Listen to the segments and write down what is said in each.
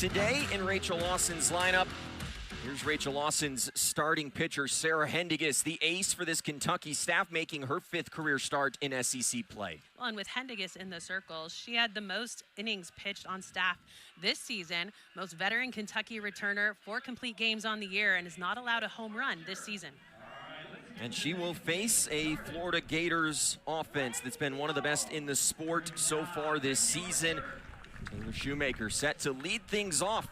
today in Rachel Lawson's lineup. Here's Rachel Lawson's starting pitcher, Sarah Hendiges, the ace for this Kentucky staff, making her 5th career start in SEC play. Well, and with Hendiges in the circle, she had the most innings pitched on staff this season, most veteran Kentucky returner, 4 complete games on the year, and is not allowed a home run this season. And she will face a Florida Gators offense that's been one of the best in the sport so far this season. Taylor Shoemaker set to lead things off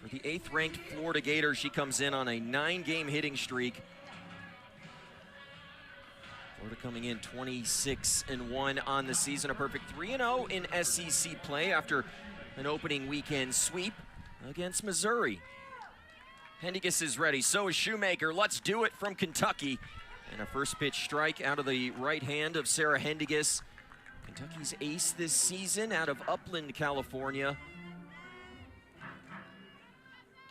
for the 8th-ranked Florida Gators. She comes in on a 9-game hitting streak. Florida coming in 26-1 on the season, a perfect 3-0 in SEC play after an opening weekend sweep against Missouri. Hendiges is ready, so is Shoemaker. Let's do it from Kentucky. And a first pitch strike out of the right hand of Sarah Hendiges. Kentucky's ace this season out of Upland, California.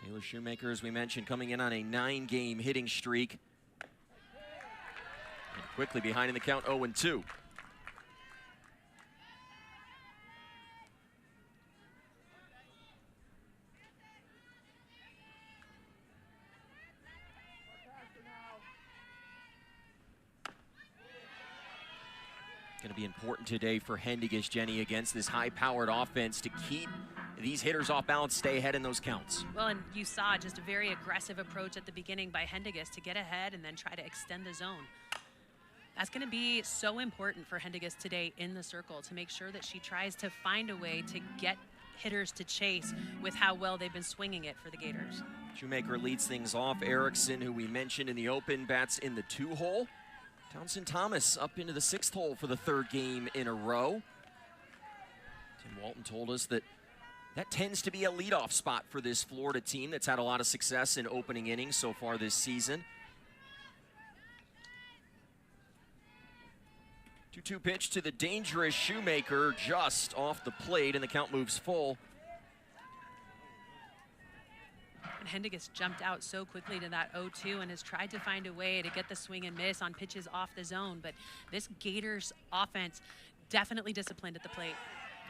Taylor Shoemaker, as we mentioned, coming in on a 9-game hitting streak. And quickly behind in the count, 0-2. Going to be important today for Hendiges, Jenny, against this high-powered offense to keep these hitters off balance, stay ahead in those counts. Well, and you saw just a very aggressive approach at the beginning by Hendiges to get ahead and then try to extend the zone. That's going to be so important for Hendiges today in the circle, to make sure that she tries to find a way to get hitters to chase with how well they've been swinging it for the Gators. Shoemaker leads things off. Erickson, who we mentioned in the open, bats in the 2-hole. Townsend Thomas up into the 6th hole for the 3rd game in a row. Tim Walton told us that tends to be a leadoff spot for this Florida team that's had a lot of success in opening innings so far this season. 2-2 pitch to the dangerous Shoemaker, just off the plate, and the count moves full. And Hendiges jumped out so quickly to that 0-2 and has tried to find a way to get the swing and miss on pitches off the zone. But this Gators offense definitely disciplined at the plate.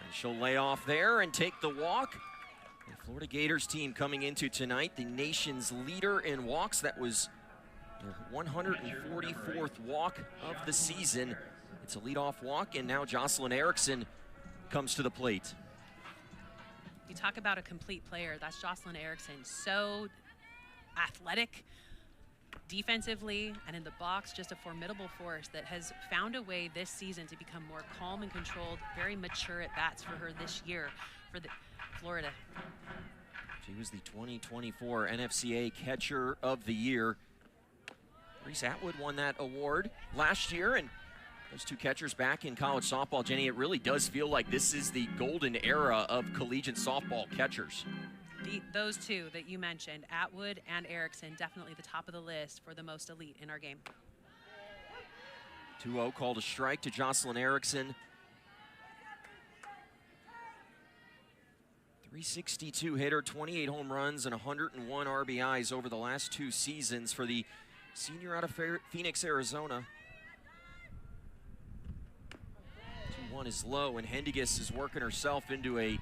And she'll lay off there and take the walk. The Florida Gators team coming into tonight, the nation's leader in walks. That was their 144th walk of the season. It's a leadoff walk, and now Jocelyn Erickson comes to the plate. You talk about a complete player, that's Jocelyn Erickson. So athletic, defensively, and in the box, just a formidable force that has found a way this season to become more calm and controlled, very mature at bats for her this year for the Florida. She was the 2024 NFCA Catcher of the Year. Reese Atwood won that award last year, and those 2 catchers back in college softball. Jenny, it really does feel like this is the golden era of collegiate softball catchers. Those 2 that you mentioned, Atwood and Erickson, definitely the top of the list for the most elite in our game. 2-0 called a strike to Jocelyn Erickson. 362 hitter, 28 home runs, and 101 RBIs over the last 2 seasons for the senior out of Phoenix, Arizona. 2-1 is low, and Hendiges is working herself into a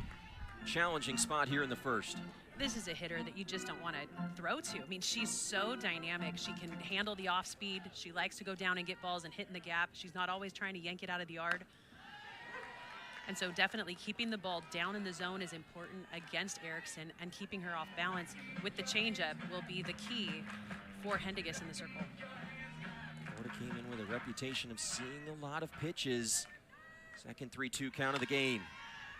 challenging spot here in the 1st. This is a hitter that you just don't want to throw to. I mean, she's so dynamic. She can handle the off speed. She likes to go down and get balls and hit in the gap. She's not always trying to yank it out of the yard. And so definitely keeping the ball down in the zone is important against Erickson, and keeping her off balance with the changeup will be the key for Hendiges in the circle. Florida came in with a reputation of seeing a lot of pitches. Second 3-2 count of the game.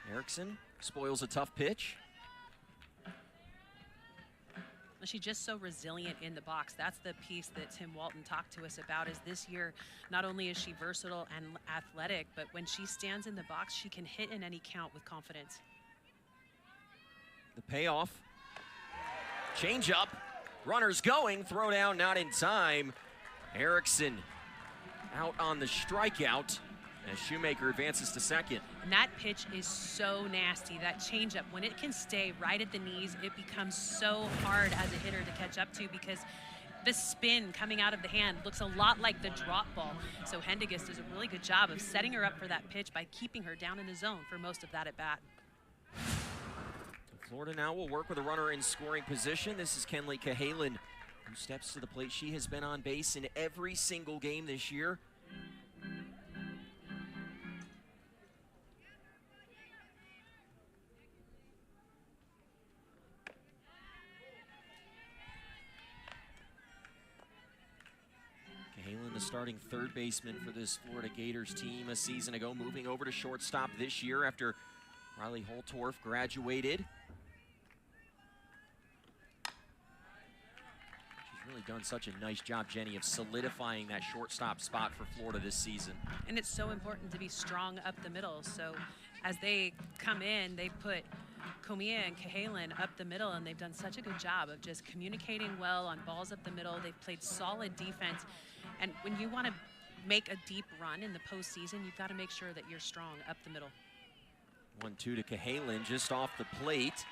Erickson spoils a tough pitch. She's just so resilient in the box. That's the piece that Tim Walton talked to us about, is this year, not only is she versatile and athletic, but when she stands in the box, she can hit in any count with confidence. The payoff. Change up. Runners going. Throw down not in time. Erickson out on the strikeout as Shoemaker advances to second. And that pitch is so nasty, that changeup. When it can stay right at the knees, it becomes so hard as a hitter to catch up to, because the spin coming out of the hand looks a lot like the drop ball. So Hendiges does a really good job of setting her up for that pitch by keeping her down in the zone for most of that at bat. Florida now will work with a runner in scoring position. This is Kenley Cahalan, who steps to the plate. She has been on base in every single game this year. Cahalan, the starting third baseman for this Florida Gators team a season ago, moving over to shortstop this year after Riley Holtorf graduated. She's really done such a nice job, Jenny, of solidifying that shortstop spot for Florida this season. And it's so important to be strong up the middle. So as they come in, they put Comia and Cahalan up the middle, and they've done such a good job of just communicating well on balls up the middle. They've played solid defense. And when you want to make a deep run in the postseason, you've got to make sure that you're strong up the middle. 1-2 to Cahalan just off the plate.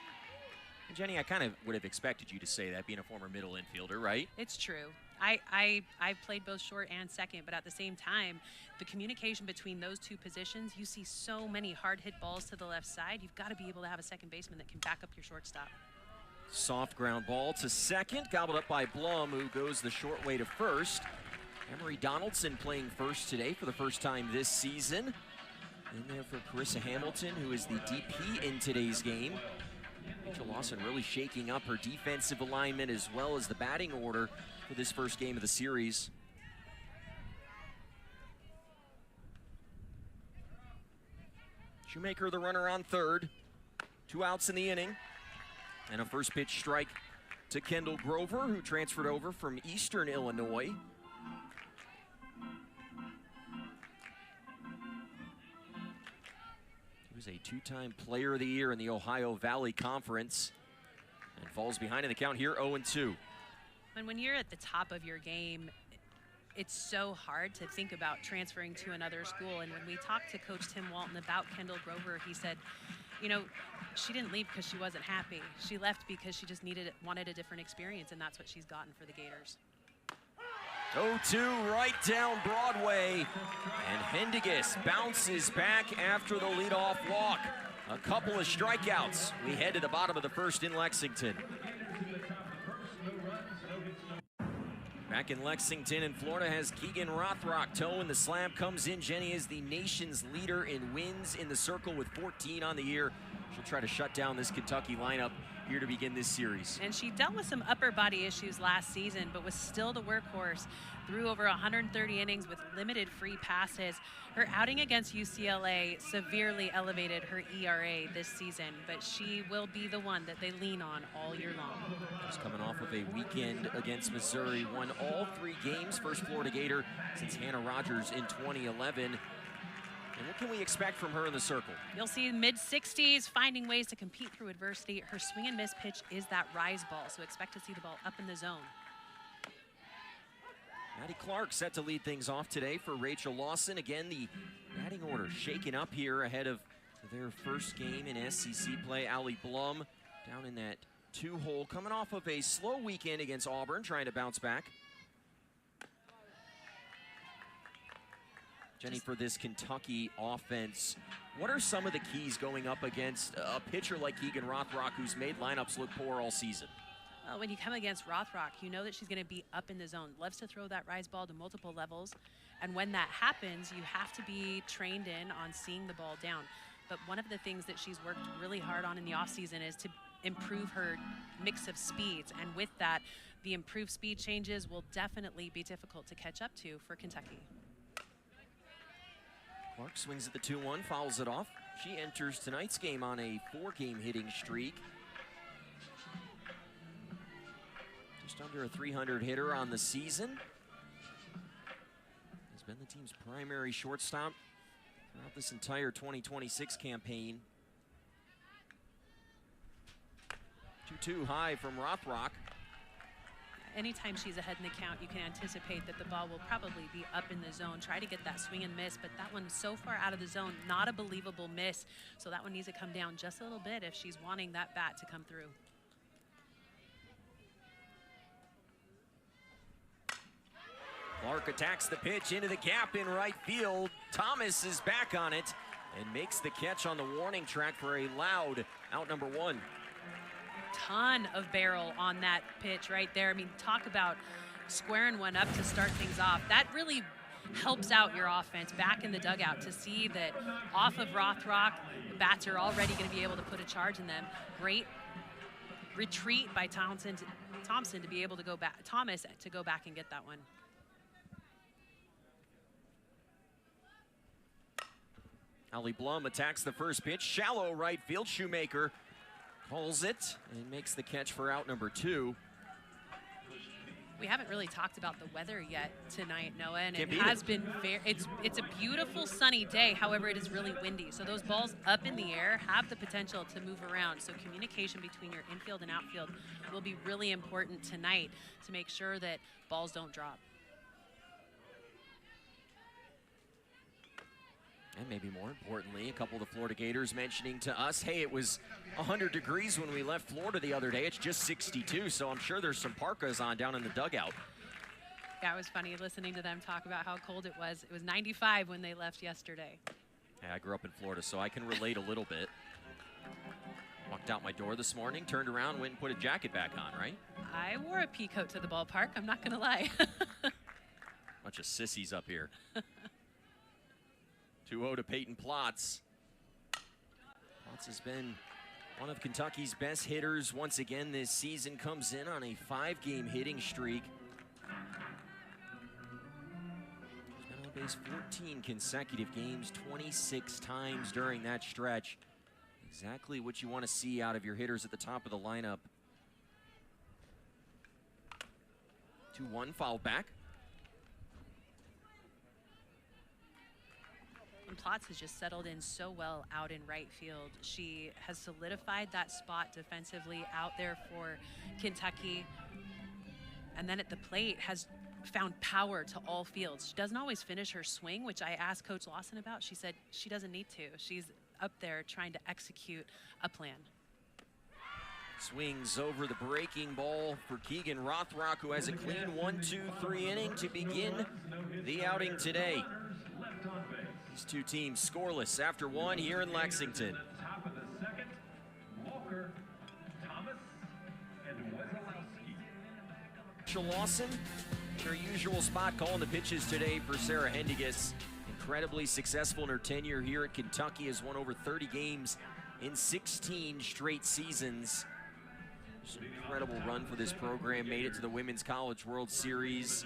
And Jenny, I kind of would have expected you to say that, being a former middle infielder, right? It's true. I played both short and second, but at the same time, the communication between those two positions, you see so many hard hit balls to the left side. You've got to be able to have a second baseman that can back up your shortstop. Soft ground ball to second, gobbled up by Blum, who goes the short way to first. Emery Donaldson playing first today for the first time this season. In there for Carissa Hamilton, who is the DP in today's game. Rachel Lawson really shaking up her defensive alignment as well as the batting order for this first game of the series. Shoemaker, the runner on third. 2 outs in the inning. And a first pitch strike to Kendall Grover, who transferred over from Eastern Illinois. He was a 2-time Player of the Year in the Ohio Valley Conference and falls behind in the count here, 0-2. And when you're at the top of your game, it's so hard to think about transferring to another school. And when we talked to Coach Tim Walton about Kendall Grover, he said, you know, she didn't leave because she wasn't happy. She left because she just wanted a different experience, and that's what she's gotten for the Gators. 0-2 right down Broadway, and Hendiges bounces back after the leadoff walk. A couple of strikeouts. We head to the bottom of the first in Lexington. Back in Lexington, and Florida has Keegan Rothrock towing the slam. Comes in. Jenny is the nation's leader in wins in the circle with 14 on the year. She'll try to shut down this Kentucky lineup here to begin this series. And she dealt with some upper body issues last season, but was still the workhorse. Threw over 130 innings with limited free passes. Her outing against UCLA severely elevated her ERA this season, but she will be the one that they lean on all year long. She's coming off of a weekend against Missouri, won all 3 games, first Florida Gator since Hannah Rogers in 2011. And what can we expect from her in the circle? You'll see mid-60s, finding ways to compete through adversity. Her swing and miss pitch is that rise ball, so expect to see the ball up in the zone. Maddie Clark set to lead things off today for Rachel Lawson. Again, the batting order shaken up here ahead of their first game in SEC play. Allie Blum down in that 2-hole, coming off of a slow weekend against Auburn, trying to bounce back. Jenny, for this Kentucky offense, what are some of the keys going up against a pitcher like Keegan Rothrock, who's made lineups look poor all season? When you come against Rothrock, you know that she's going to be up in the zone, loves to throw that rise ball to multiple levels. And when that happens, you have to be trained in on seeing the ball down. But one of the things that she's worked really hard on in the offseason is to improve her mix of speeds. And with that, the improved speed changes will definitely be difficult to catch up to for Kentucky. Clark swings at the 2-1, fouls it off. She enters tonight's game on a 4-game hitting streak. Just under a 300 hitter on the season. Has been the team's primary shortstop throughout this entire 2026 campaign. 2-2 high from Rothrock. Anytime she's ahead in the count, you can anticipate that the ball will probably be up in the zone. Try to get that swing and miss, but that one's so far out of the zone, not a believable miss. So that one needs to come down just a little bit if she's wanting that bat to come through. Clark attacks the pitch into the gap in right field. Thomas is back on it and makes the catch on the warning track for a loud out number 1. ton of barrel on that pitch right there. I mean, talk about squaring one up to start things off. That really helps out your offense back in the dugout to see that off of Rothrock, the bats are already going to be able to put a charge in them. Great retreat by Thompson to be able to go back, Thomas to go back and get that one. Allie Blum attacks the first pitch, shallow right field. Shoemaker calls it and makes the catch for out number 2. We haven't really talked about the weather yet tonight, Noah, and Can't it has been fair. It's a beautiful sunny day. However, it is really windy. So those balls up in the air have the potential to move around. So communication between your infield and outfield will be really important tonight to make sure that balls don't drop. And maybe more importantly, a couple of the Florida Gators mentioning to us, hey, it was 100 degrees when we left Florida the other day. It's just 62, so I'm sure there's some parkas on down in the dugout. Yeah, it was funny listening to them talk about how cold it was. It was 95 when they left yesterday. Hey, I grew up in Florida, so I can relate a little bit. Walked out my door this morning, turned around, went and put a jacket back on, right? I wore a pea coat to the ballpark, I'm not gonna lie. Bunch of sissies up here. 2-0 to Peyton Plotz. Plotz has been one of Kentucky's best hitters once again this season. Comes in on a 5-game hitting streak. He's been on base 14 consecutive games, 26 times during that stretch. Exactly what you want to see out of your hitters at the top of the lineup. 2-1 fouled back. And Plotz has just settled in so well out in right field. She has solidified that spot defensively out there for Kentucky. And then at the plate has found power to all fields. She doesn't always finish her swing, which I asked Coach Lawson about. She said she doesn't need to. She's up there trying to execute a plan. Swings over the breaking ball for Keegan Rothrock, who has a clean 1-2-3 inning to begin the outing today. These two teams scoreless after 1 here in Lexington. Top of the second, Walker, Thomas, and Wesolowski. Lawson, her usual spot calling the pitches today for Sarah Hendiges. Incredibly successful in her tenure here at Kentucky, has won over 30 games in 16 straight seasons. Just an incredible run for this program, made it to the Women's College World Series.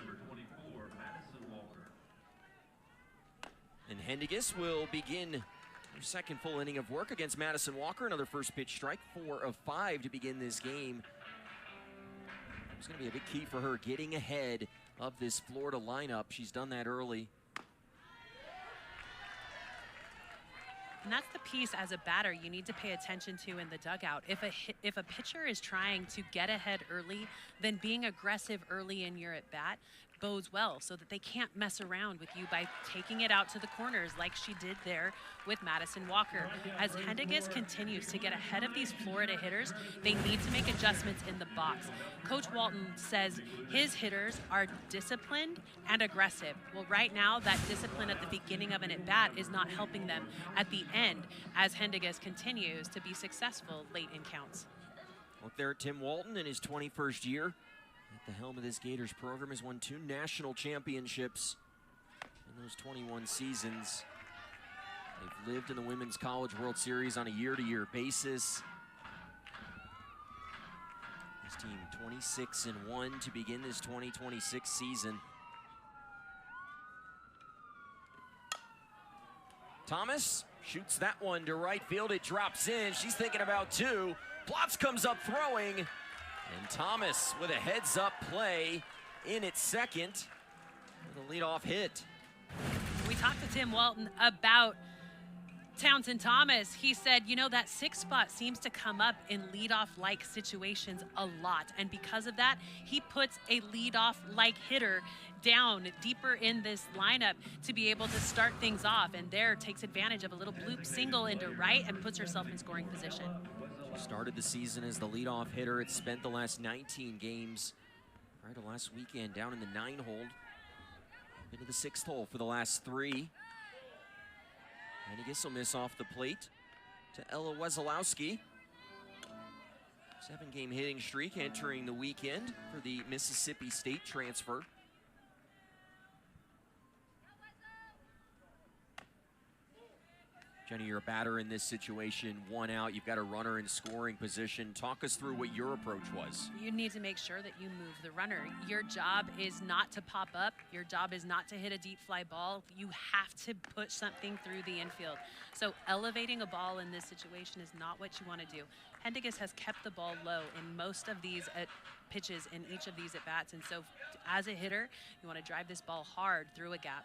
And Hendiges will begin her second full inning of work against Madison Walker. Another first pitch strike, 4 of 5 to begin this game. It's going to be a big key for her getting ahead of this Florida lineup. She's done that early. And that's the piece as a batter you need to pay attention to in the dugout. If a pitcher is trying to get ahead early, then being aggressive early in your at-bat bodes well so that they can't mess around with you by taking it out to the corners like she did there with Madison Walker. As Hendiges continues to get ahead of these Florida hitters, they need to make adjustments in the box. Coach Walton says his hitters are disciplined and aggressive. Well, right now, that discipline at the beginning of an at-bat is not helping them at the end as Hendiges continues to be successful late in counts. Look there at Tim Walton in his 21st year. At the helm of this Gators program, has won 2 national championships in those 21 seasons. They've lived in the Women's College World Series on a year-to-year basis. This team 26-1 to begin this 2026 season. Thomas shoots that one to right field. It drops in. She's thinking about 2. Plotz comes up throwing. And Thomas with a heads-up play in at second with a leadoff hit. We talked to Tim Walton about Townsend Thomas. He said, you know, that 6th spot seems to come up in leadoff-like situations a lot. And because of that, he puts a leadoff-like hitter down deeper in this lineup to be able to start things off. And there takes advantage of a little bloop single into right and puts herself in scoring position. She started the season as the leadoff hitter. It's spent the last 19 games. Prior to last weekend, down in the 9-hole. Into the 6th hole for the last 3. Hendiges will miss off the plate to Ella Wesolowski. 7-game hitting streak entering the weekend for the Mississippi State transfer. Jenny, you're a batter in this situation, 1 out. You've got a runner in scoring position. Talk us through what your approach was. You need to make sure that you move the runner. Your job is not to pop up. Your job is not to hit a deep fly ball. You have to put something through the infield. So elevating a ball in this situation is not what you want to do. Hendiges has kept the ball low in most of these pitches in each of these at-bats. And so as a hitter, you want to drive this ball hard through a gap.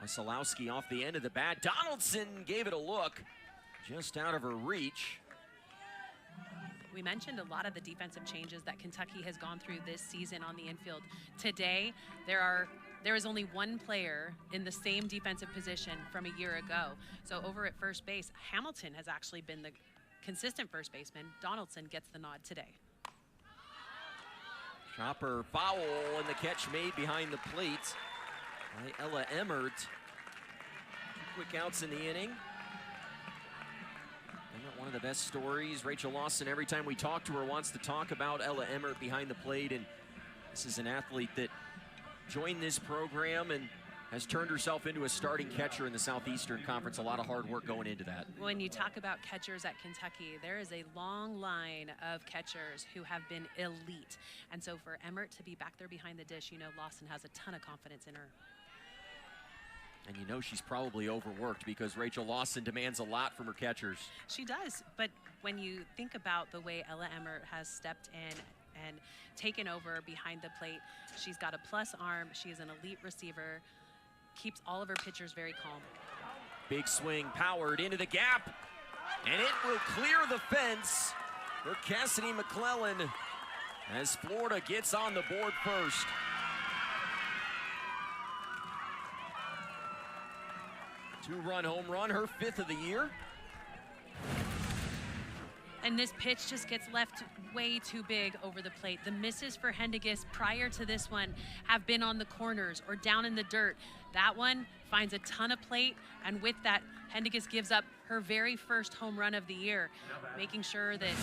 Wasilowski off the end of the bat. Donaldson gave it a look, just out of her reach. We mentioned a lot of the defensive changes that Kentucky has gone through this season on the infield. Today, there is only one player in the same defensive position from a year ago. So over at first base, Hamilton has actually been the consistent first baseman. Donaldson gets the nod today. Chopper foul, and the catch made behind the plate by Ella Emmert. Quick outs in the inning. Emmert, one of the best stories. Rachel Lawson, every time we talk to her, wants to talk about Ella Emmert behind the plate. And this is an athlete that joined this program and has turned herself into a starting catcher in the Southeastern Conference. A lot of hard work going into that. When you talk about catchers at Kentucky, there is a long line of catchers who have been elite. And so for Emmert to be back there behind the dish, you know Lawson has a ton of confidence in her. And you know she's probably overworked because Rachel Lawson demands a lot from her catchers. She does, but when you think about the way Ella Emmert has stepped in and taken over behind the plate, she's got a plus arm, she is an elite receiver, keeps all of her pitchers very calm. Big swing powered into the gap, and it will clear the fence for Cassidy McClellan as Florida gets on the board first. Two-run home run, her 5th of the year. And this pitch just gets left way too big over the plate. The misses for Hendiges prior to this one have been on the corners or down in the dirt. That one finds a ton of plate, and with that, Hendiges gives up her very first home run of the year, making sure that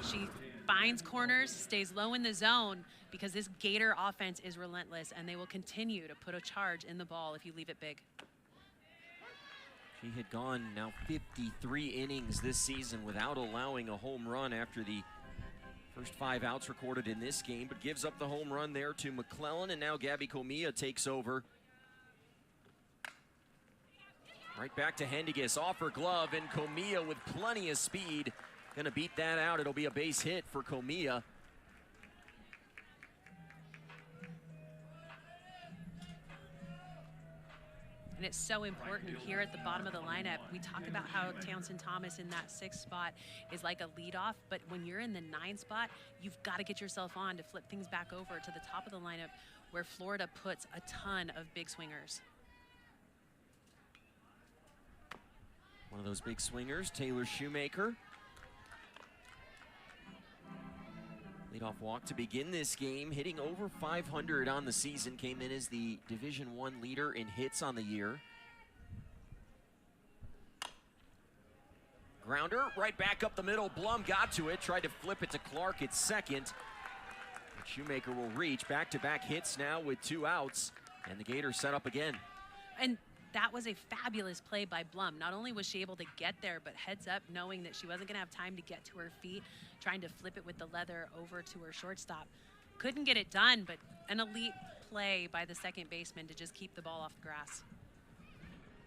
she finds corners, stays low in the zone, because this Gator offense is relentless, and they will continue to put a charge in the ball if you leave it big. She had gone now 53 innings this season without allowing a home run after the first 5 outs recorded in this game, but gives up the home run there to McClellan, and now Gabby Comilla takes over. Right back to Hendiges, off her glove, and Comilla with plenty of speed. Gonna beat that out. It'll be a base hit for Comilla. And it's so important here at the bottom of the lineup. We talk about how Townsend Thomas in that 6th spot is like a leadoff, but when you're in the 9th spot, you've got to get yourself on to flip things back over to the top of the lineup where Florida puts a ton of big swingers. One of those big swingers, Taylor Shoemaker. Leadoff walk to begin this game, hitting over 500 on the season, came in as the Division I leader in hits on the year. Grounder right back up the middle. Blum got to it, tried to flip it to Clark at second. But Shoemaker will reach. Back-to-back hits now with 2 outs, and the Gators set up again. And that was a fabulous play by Blum. Not only was she able to get there, but heads up, knowing that she wasn't going to have time to get to her feet, trying to flip it with the leather over to her shortstop. Couldn't get it done, but an elite play by the second baseman to just keep the ball off the grass.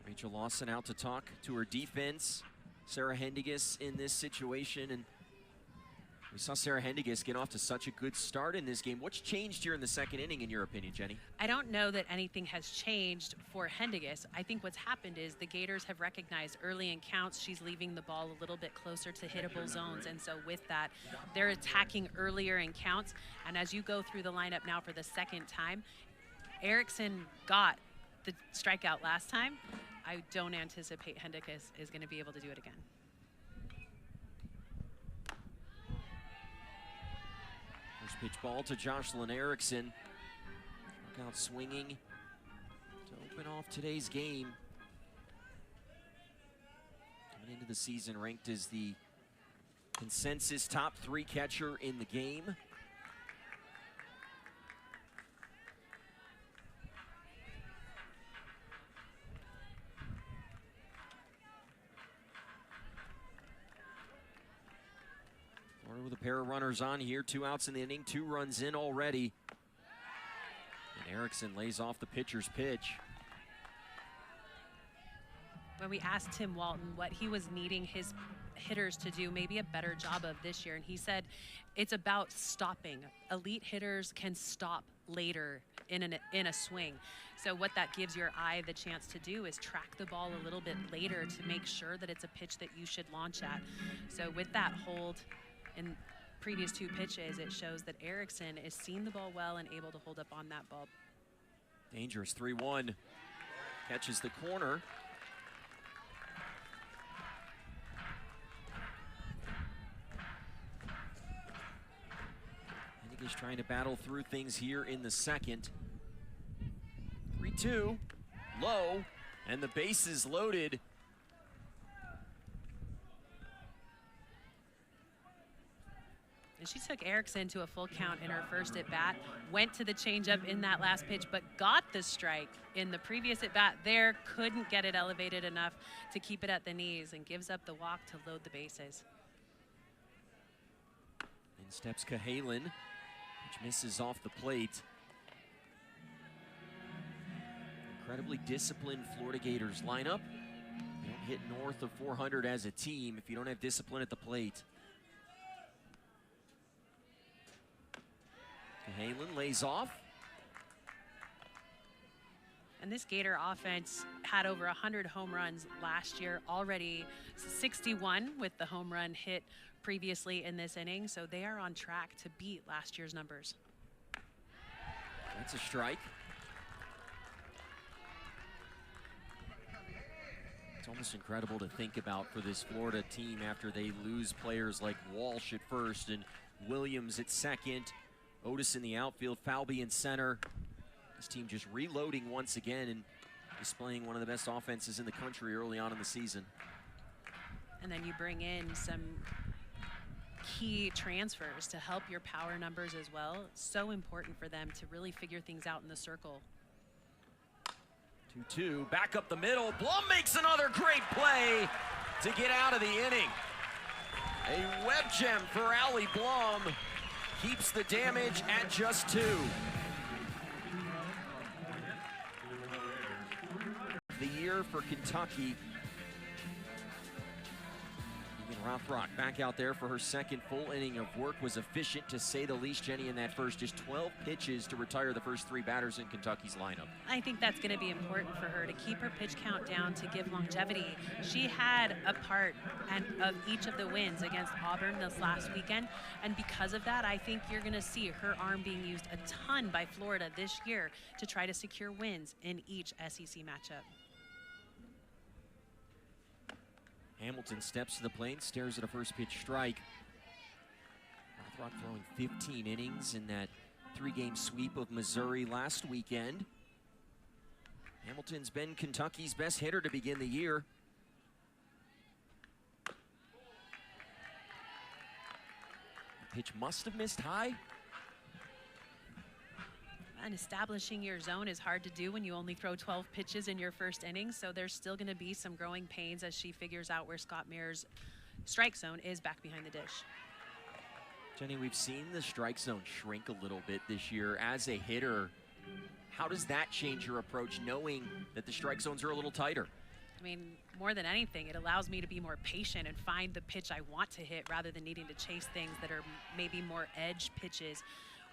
Rachel Lawson out to talk to her defense. Sarah Hendiges in this situation, and we saw Sarah Hendiges get off to such a good start in this game. What's changed here in the 2nd inning, in your opinion, Jenny? I don't know that anything has changed for Hendiges. I think what's happened is the Gators have recognized early in counts she's leaving the ball a little bit closer to hittable zones, and so with that, they're attacking earlier in counts. And as you go through the lineup now for the 2nd time, Erickson got the strikeout last time. I don't anticipate Hendiges is going to be able to do it again. First pitch ball to Jocelyn Erickson. Struck out swinging to open off today's game. Coming into the season ranked as the Consensus top 3 catcher in the game. Florida with a pair of runners on here, 2 outs in the inning, 2 runs in already. And Erickson lays off the pitcher's pitch. When we asked Tim Walton what he was needing his hitters to do maybe a better job of this year, and he said it's about stopping. Elite hitters can stop later in a swing. So what that gives your eye the chance to do is track the ball a little bit later to make sure that it's a pitch that you should launch at. So with that hold in previous 2 pitches, it shows that Erickson is seeing the ball well and able to hold up on that ball. Dangerous 3-1. Catches the corner. He's trying to battle through things here in the second. 3-2, low, and the bases loaded. And she took Erickson to a full count in her first at-bat, went to the changeup in that last pitch, but got the strike in the previous at-bat there, couldn't get it elevated enough to keep it at the knees, and gives up the walk to load the bases. In steps Cahalan, which misses off the plate. Incredibly disciplined Florida Gators lineup. They don't hit north of 400 as a team if you don't have discipline at the plate. Cahalan lays off. And this Gator offense had over 100 home runs last year, already 61 with the home run hit previously in this inning, so they are on track to beat last year's numbers. That's a strike. It's almost incredible to think about for this Florida team after they lose players like Walsh at first and Williams at second, Otis in the outfield, Falby in center. This team just reloading once again and displaying one of the best offenses in the country early on in the season. And then you bring in some key transfers to help your power numbers as well. So important for them to really figure things out in the circle. 2-2, back up the middle. Blum makes another great play to get out of the inning. A web gem for Allie Blum. Keeps the damage at just 2. The year for Kentucky. Rothrock back out there for her second full inning of work. Was efficient to say the least, Jenny, in that first. Just 12 pitches to retire the first 3 batters in Kentucky's lineup. I think that's going to be important for her to keep her pitch count down to give longevity. She had a part of each of the wins against Auburn this last weekend, and because of that, I think you're going to see her arm being used a ton by Florida this year to try to secure wins in each SEC matchup. Hamilton steps to the plate, stares at a first pitch strike. Rothrock throwing 15 innings in that 3-game sweep of Missouri last weekend. Hamilton's been Kentucky's best hitter to begin the year. The pitch must have missed high. And establishing your zone is hard to do when you only throw 12 pitches in your first inning, so there's still going to be some growing pains as she figures out where Scott Mayer's strike zone is back behind the dish. Jenny, we've seen the strike zone shrink a little bit this year. As a hitter, how does that change your approach, knowing that the strike zones are a little tighter? I mean, more than anything, it allows me to be more patient and find the pitch I want to hit rather than needing to chase things that are maybe more edge pitches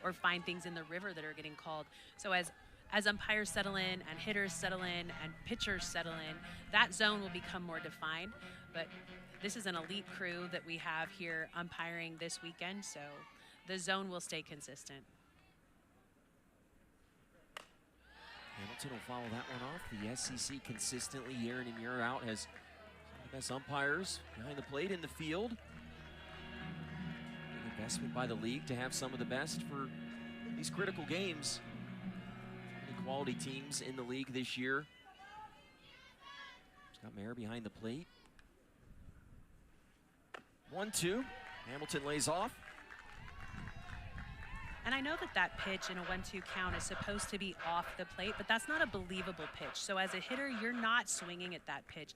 or find things in the river that are getting called. So as umpires settle in and hitters settle in and pitchers settle in, that zone will become more defined. But this is an elite crew that we have here umpiring this weekend, so the zone will stay consistent. Hamilton will follow that one off. The SEC consistently year in and year out has some of the best umpires behind the plate in the field. Investment by the league to have some of the best for these critical games. Many quality teams in the league this year. Scott Mayer behind the plate. 1-2. Hamilton lays off. And I know that that pitch in a 1-2 count is supposed to be off the plate, but that's not a believable pitch. So as a hitter, you're not swinging at that pitch.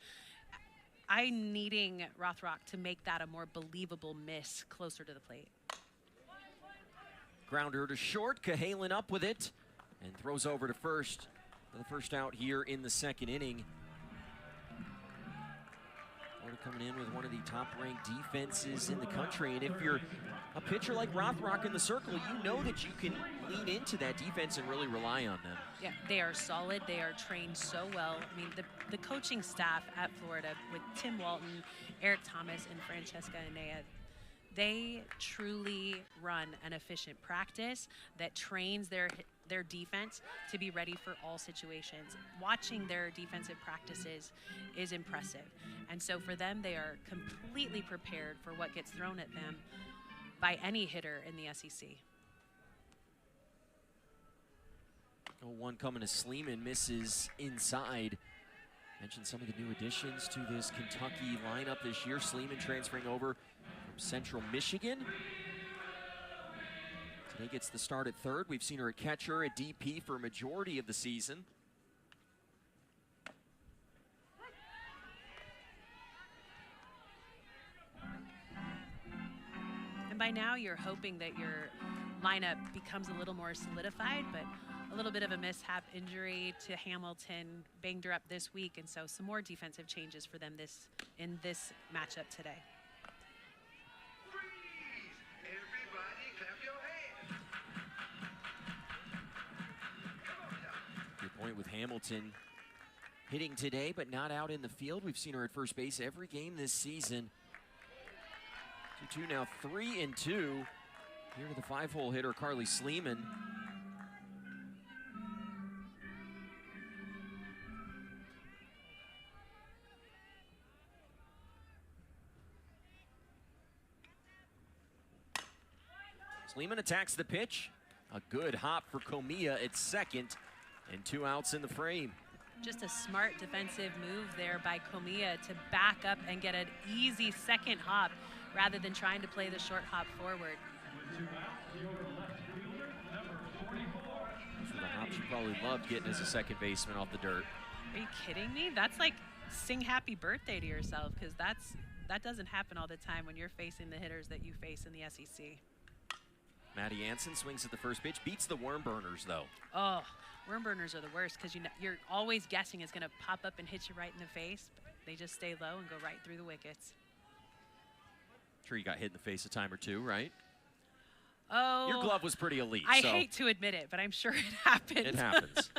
I'm needing Rothrock to make that a more believable miss closer to the plate. Grounder to short, Cahalan up with it, and throws over to first for the first out here in the second inning. Florida coming in with one of the top-ranked defenses in the country, and if you're a pitcher like Rothrock in the circle, you know that you can lean into that defense and really rely on them. Yeah, they are solid. They are trained so well. I mean, the coaching staff at Florida with Tim Walton, Eric Thomas, and Francesca Anea, they truly run an efficient practice that trains their defense to be ready for all situations. Watching their defensive practices is impressive. And so for them, they are completely prepared for what gets thrown at them by any hitter in the SEC. 0-1 coming to Sleeman, misses inside. Mentioned some of the new additions to this Kentucky lineup this year. Sleeman transferring over from Central Michigan. Today gets the start at third. We've seen her at catcher, at DP for a majority of the season. And by now you're hoping that your lineup becomes a little more solidified, but a little bit of a mishap injury to Hamilton banged her up this week, and so some more defensive changes for them in this matchup today. Everybody clap your hands. Good point with Hamilton hitting today, but not out in the field. We've seen her at first base every game this season. 2-2 now, 3-2. Here to the five-hole hitter, Carly Sleeman. Sleeman attacks the pitch. A good hop for Comia at second, and 2 outs in the frame. Just a smart defensive move there by Comia to back up and get an easy second hop rather than trying to play the short hop forward. For the hop she probably loved getting as a second baseman off the dirt. Are you kidding me? That's like sing happy birthday to yourself, because that doesn't happen all the time when you're facing the hitters that you face in the SEC. Maddie Anson swings at the first pitch, beats the worm burners though. Oh, worm burners are the worst, because you're always guessing it's going to pop up and hit you right in the face, but they just stay low and go right through the wickets. Sure you got hit in the face a time or two, right? Oh. Your glove was pretty elite. I hate to admit it, but I'm sure it happened. It happens.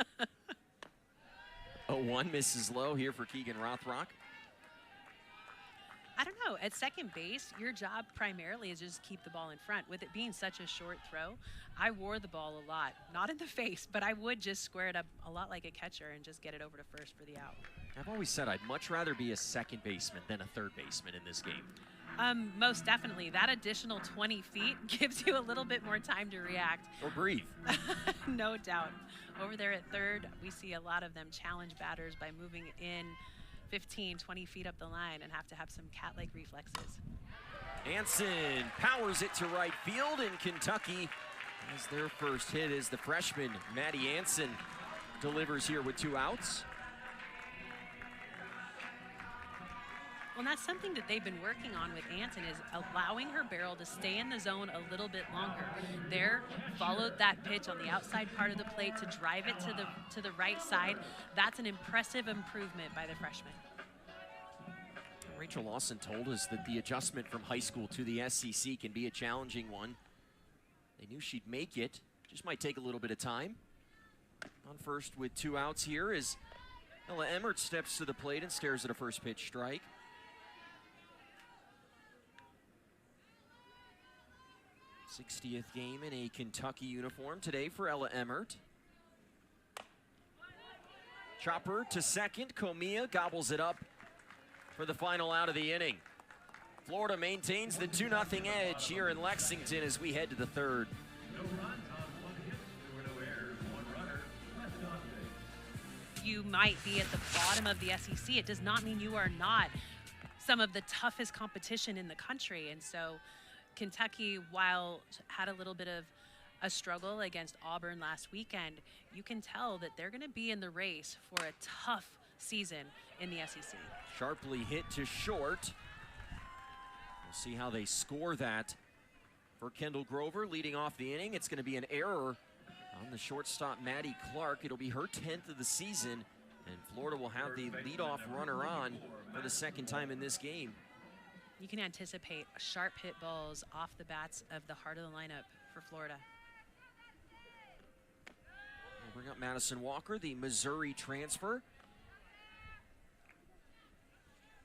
0-1 misses low here for Keegan Rothrock. I don't know. At second base, your job primarily is just keep the ball in front. With it being such a short throw, I wore the ball a lot. Not in the face, but I would just square it up a lot like a catcher and just get it over to first for the out. I've always said I'd much rather be a second baseman than a third baseman in this game. Most definitely. That additional 20 feet gives you a little bit more time to react. Or breathe. No doubt. Over there at third, we see a lot of them challenge batters by moving in 15, 20 feet up the line and have to have some cat-like reflexes. Anson powers it to right field, and Kentucky has their first hit as the freshman Maddie Anson delivers here with 2 outs. Well, that's something that they've been working on with Anson, is allowing her barrel to stay in the zone a little bit longer. There, followed that pitch on the outside part of the plate to drive it to the right side. That's an impressive improvement by the freshman. Rachel Lawson told us that the adjustment from high school to the SEC can be a challenging one. They knew she'd make it, just might take a little bit of time. On first with 2 outs here as Ella Emmert steps to the plate and stares at a first pitch strike. '60th game in a Kentucky uniform today for Ella Emmert. Chopper to second, Comia gobbles it up for the final out of the inning. Florida maintains the 2-0 edge here in Lexington as we head to the third. No runs on 1 hit, there were no errors, 1 runner left on base. You might be at the bottom of the SEC. It does not mean you are not some of the toughest competition in the country. And so Kentucky, while had a little bit of a struggle against Auburn last weekend, you can tell that they're going to be in the race for a tough season in the SEC. Sharply hit to short. We'll see how they score that. For Kendall Grover leading off the inning, it's going to be an error on the shortstop, Maddie Clark. It'll be her 10th of the season, and Florida will have the leadoff runner on for the second time in this game. You can anticipate sharp hit balls off the bats of the heart of the lineup for Florida. We'll bring up Madison Walker, the Missouri transfer.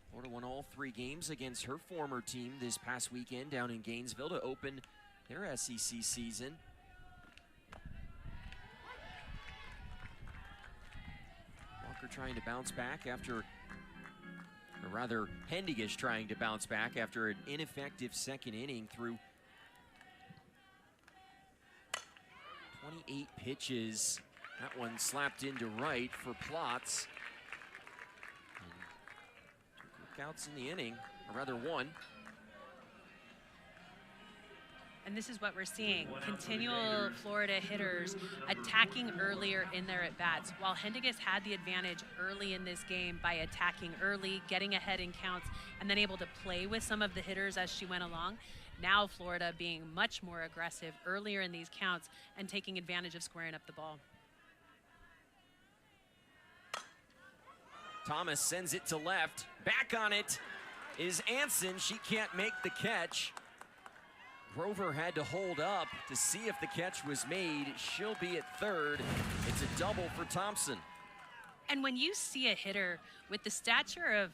Florida won all 3 games against her former team this past weekend down in Gainesville to open their SEC season. Walker trying to bounce back after, or rather, Hendiges trying to bounce back after an ineffective second inning through 28 pitches. That one slapped into right for Plotz. And 2 outs in the inning, or rather 1. And this is what we're seeing. Continual Florida hitters attacking earlier in their at-bats. While Hendiges had the advantage early in this game by attacking early, getting ahead in counts, and then able to play with some of the hitters as she went along, now Florida being much more aggressive earlier in these counts and taking advantage of squaring up the ball. Thomas sends it to left. Back on it is Anson. She can't make the catch. Grover had to hold up to see if the catch was made. She'll be at third. It's a double for Thompson. And when you see a hitter with the stature of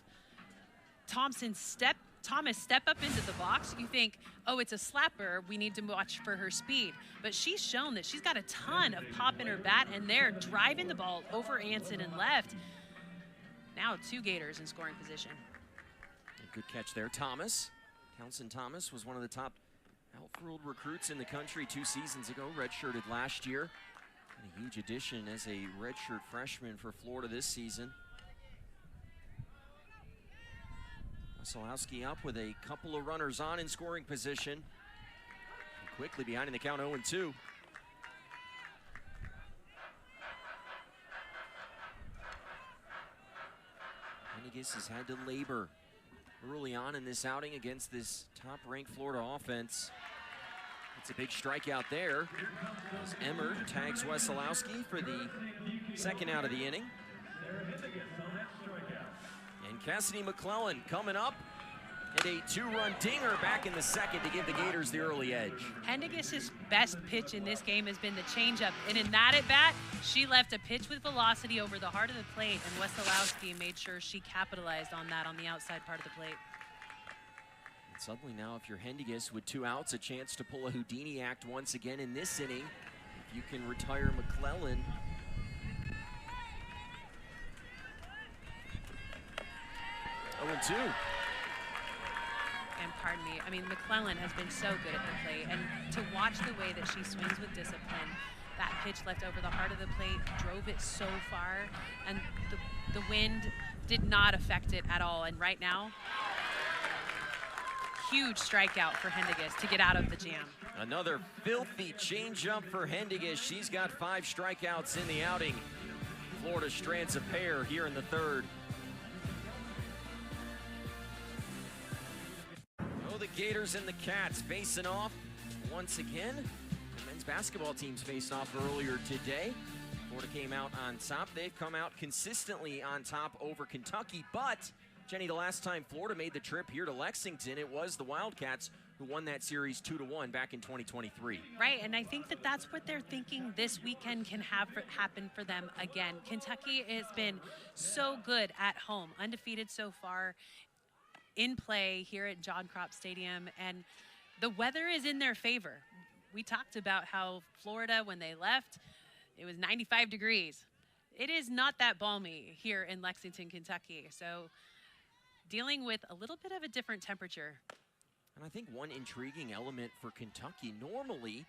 Thomas step up into the box, you think, oh, it's a slapper, we need to watch for her speed. But she's shown that she's got a ton of pop in her bat, and they're driving the ball over Anson and left. Now 2 Gators in scoring position. A good catch there, Thomas. Townsend Thomas was one of the top Outfield recruits in the country 2 seasons ago, redshirted last year. And a huge addition as a redshirt freshman for Florida this season. Wasilowski up with a couple of runners on in scoring position. And quickly behind in the count 0-2. Henniges has had to labor early on in this outing against this top-ranked Florida offense. It's a big strikeout there as Emmer tags Wasilowski for the second out of the inning. And Cassidy McClellan coming up, and a 2-run dinger back in the second to give the Gators the early edge. Hendiges' best pitch in this game has been the changeup, and in that at-bat, she left a pitch with velocity over the heart of the plate, and Wasilowski made sure she capitalized on that on the outside part of the plate. And suddenly now, if you're Hendiges with 2 outs, a chance to pull a Houdini act once again in this inning. If you can retire McClellan. 0-2. And pardon me, I mean, McClellan has been so good at the plate, and to watch the way that she swings with discipline, that pitch left over the heart of the plate, drove it so far, and the wind did not affect it at all. And right now, huge strikeout for Hendiges to get out of the jam. Another filthy changeup for Hendiges. She's got 5 strikeouts in the outing. Florida strands a pair here in the third. The Gators and the Cats facing off once again. The men's basketball teams faced off earlier today. Florida came out on top. They've come out consistently on top over Kentucky, but Jenny, the last time Florida made the trip here to Lexington, it was the Wildcats who won that series 2-1 back in 2023. Right, and I think that that's what they're thinking this weekend can happen for them again. Kentucky has been so good at home, undefeated so far, in play here at John Kropp Stadium, and the weather is in their favor. We talked about how Florida, when they left, it was 95 degrees. It is not that balmy here in Lexington, Kentucky, so dealing with a little bit of a different temperature. And I think one intriguing element for Kentucky, normally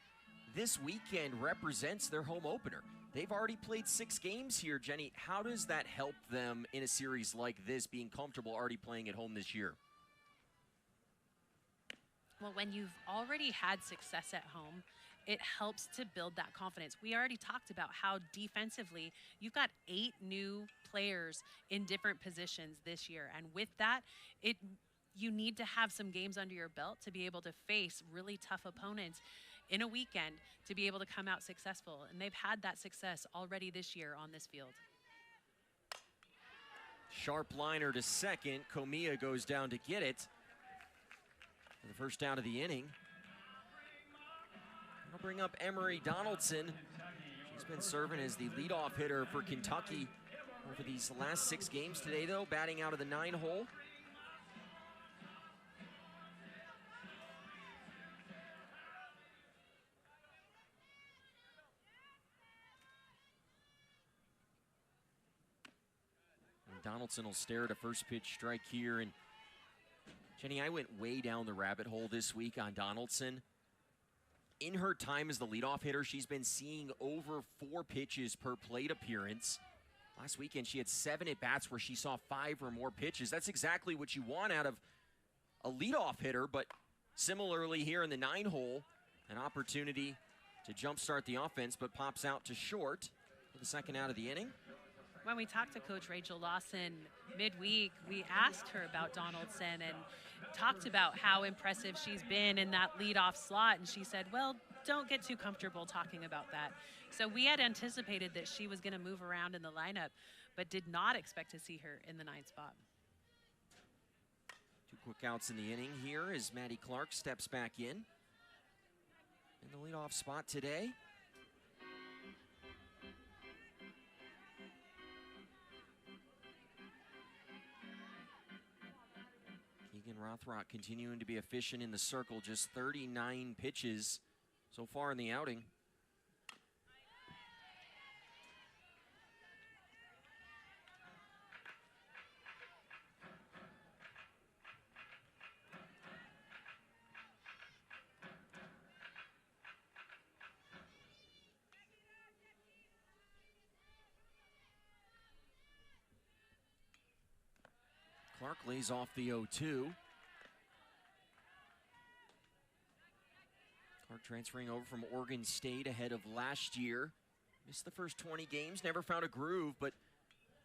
this weekend represents their home opener. They've already played 6 games here. Jenny, how does that help them in a series like this, being comfortable already playing at home this year? Well, when you've already had success at home, it helps to build that confidence. We already talked about how defensively you've got 8 new players in different positions this year. And with that, you need to have some games under your belt to be able to face really tough opponents in a weekend to be able to come out successful. And they've had that success already this year on this field. Sharp liner to second. Comia goes down to get it. For the first down of the inning. I'll bring up Emery Donaldson. She's been serving as the leadoff hitter for Kentucky over these last 6 games today, though, batting out of the 9-hole. Donaldson will stare at a first pitch strike here. And Jenny, I went way down the rabbit hole this week on Donaldson. In her time as the leadoff hitter, she's been seeing over 4 pitches per plate appearance. Last weekend, she had 7 at-bats where she saw 5 or more pitches. That's exactly what you want out of a leadoff hitter, but similarly here in the 9-hole, an opportunity to jumpstart the offense, but pops out to short for the second out of the inning. When we talked to Coach Rachel Lawson midweek, we asked her about Donaldson and talked about how impressive she's been in that leadoff slot. And she said, well, don't get too comfortable talking about that. So we had anticipated that she was going to move around in the lineup, but did not expect to see her in the 9th spot. 2 quick outs in the inning here as Maddie Clark steps back in the leadoff spot today. Rothrock continuing to be efficient in the circle, just 39 pitches so far in the outing. Clark lays off the 0-2. Clark transferring over from Oregon State ahead of last year. Missed the first 20 games, never found a groove, but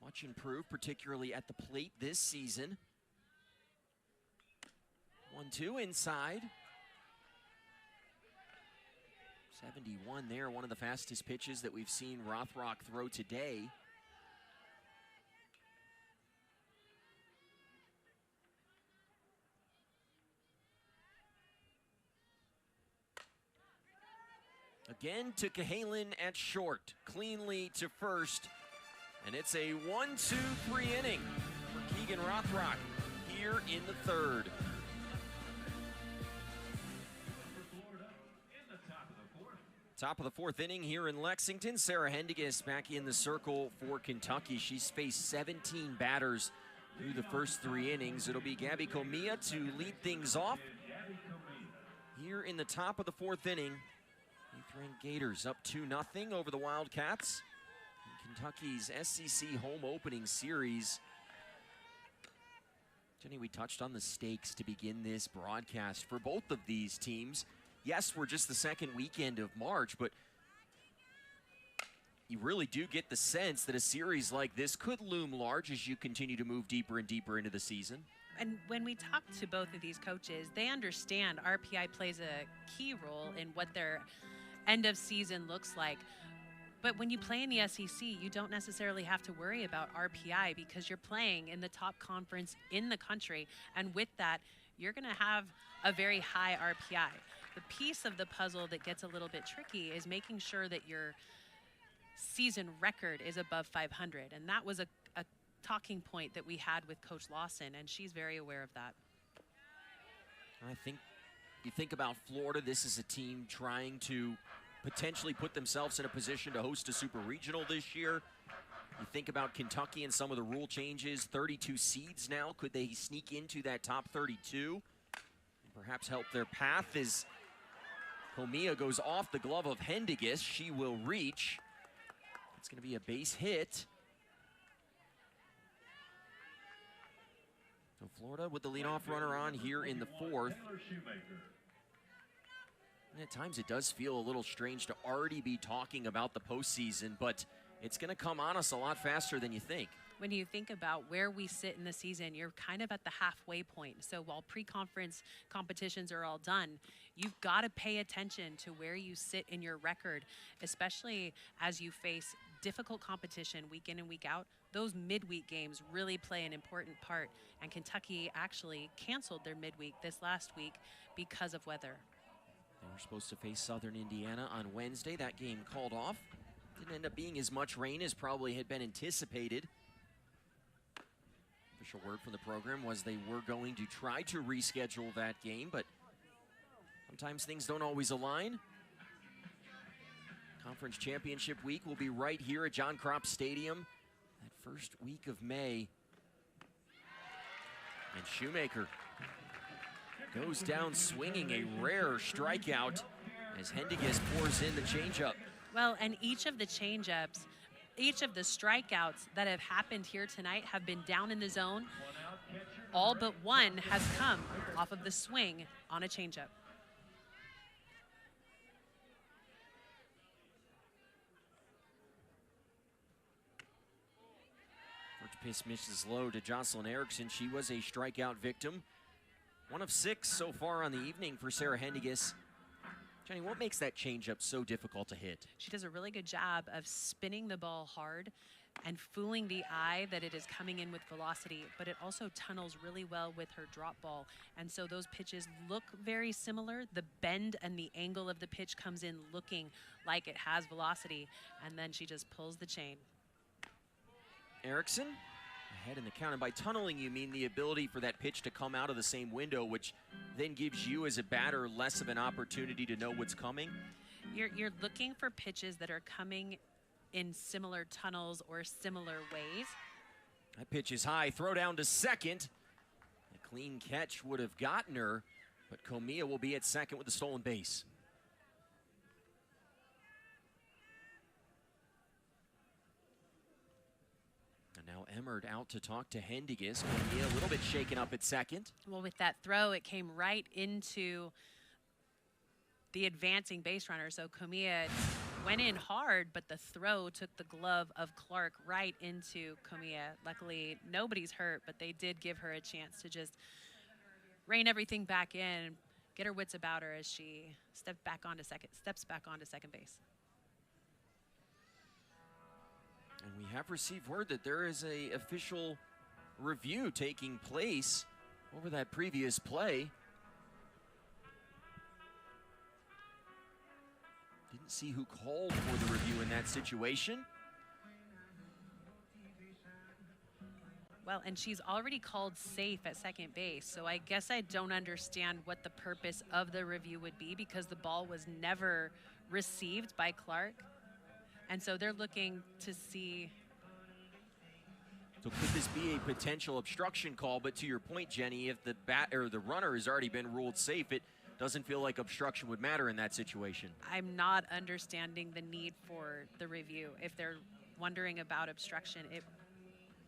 much improved, particularly at the plate this season. 1-2 inside. 71 there, one of the fastest pitches that we've seen Rothrock throw today. Again to Cahalan at short, cleanly to first, and it's a 1-2-3 inning for Keegan Rothrock here in the 3rd. Top of the 4th inning here in Lexington. Sarah Hendiges back in the circle for Kentucky. She's faced 17 batters through the first 3 innings. It'll be Gabby Comia to lead things off here in the top of the 4th inning. Eighth-ranked Gators up 2-0 over the Wildcats in Kentucky's SEC home opening series. Jenny, we touched on the stakes to begin this broadcast for both of these teams. Yes, we're just the 2nd weekend of March, but you really do get the sense that a series like this could loom large as you continue to move deeper and deeper into the season. And when we talk to both of these coaches, they understand RPI plays a key role in what their end of season looks like. But when you play in the SEC, you don't necessarily have to worry about RPI because you're playing in the top conference in the country. And with that, you're going to have a very high RPI. The piece of the puzzle that gets a little bit tricky is making sure that your season record is above 500. And that was a talking point that we had with Coach Lawson, and she's very aware of that. I think you think about Florida, this is a team trying to potentially put themselves in a position to host a super regional this year. You think about Kentucky and some of the rule changes, 32 seeds now. Could they sneak into that top 32 and perhaps help their path as Comia goes off the glove of Hendiges. She will reach. It's going to be a base hit. So Florida with the leadoff runner on here in the 4th. And at times it does feel a little strange to already be talking about the postseason, but it's going to come on us a lot faster than you think. When you think about where we sit in the season, you're kind of at the halfway point. So while pre-conference competitions are all done, you've got to pay attention to where you sit in your record, especially as you face difficult competition week in and week out. Those midweek games really play an important part, and Kentucky actually canceled their midweek this last week because of weather. They were supposed to face Southern Indiana on Wednesday. That game called off. Didn't end up being as much rain as probably had been anticipated. Official word from the program was they were going to try to reschedule that game, but sometimes things don't always align. Conference Championship Week will be right here at John Kropp Stadium that first week of May. And Shoemaker goes down swinging, a rare strikeout as Hendiges pours in the changeup. Well, and each of the changeups, each of the strikeouts that have happened here tonight have been down in the zone. All but one has come off of the swing on a changeup. First pitch misses low to Jocelyn Erickson. She was a strikeout victim. 1 of 6 so far on the evening for Sarah Hendiges. Jenny, what makes that changeup so difficult to hit? She does a really good job of spinning the ball hard and fooling the eye that it is coming in with velocity, but it also tunnels really well with her drop ball. And so those pitches look very similar. The bend and the angle of the pitch comes in looking like it has velocity, and then she just pulls the chain. Erickson ahead in the count, and by tunneling you mean the ability for that pitch to come out of the same window, which then gives you as a batter less of an opportunity to know what's coming. You're looking for pitches that are coming in similar tunnels or similar ways. That pitch is high, throw down to second. A clean catch would have gotten her, but Comia will be at second with the stolen base. Now Emmert out to talk to Hendiges. Comia a little bit shaken up at second. Well, with that throw, it came right into the advancing base runner. So Comia went in hard, but the throw took the glove of Clark right into Comia. Luckily, nobody's hurt, but they did give her a chance to just rein everything back in, get her wits about her as she steps back onto second base. And we have received word that there is an official review taking place over that previous play. Didn't see who called for the review in that situation. Well, and she's already called safe at second base, so I guess I don't understand what the purpose of the review would be, because the ball was never received by Clark. And so they're looking to see. So could this be a potential obstruction call? But to your point, Jenny, if the runner has already been ruled safe, it doesn't feel like obstruction would matter in that situation. I'm not understanding the need for the review. If they're wondering about obstruction,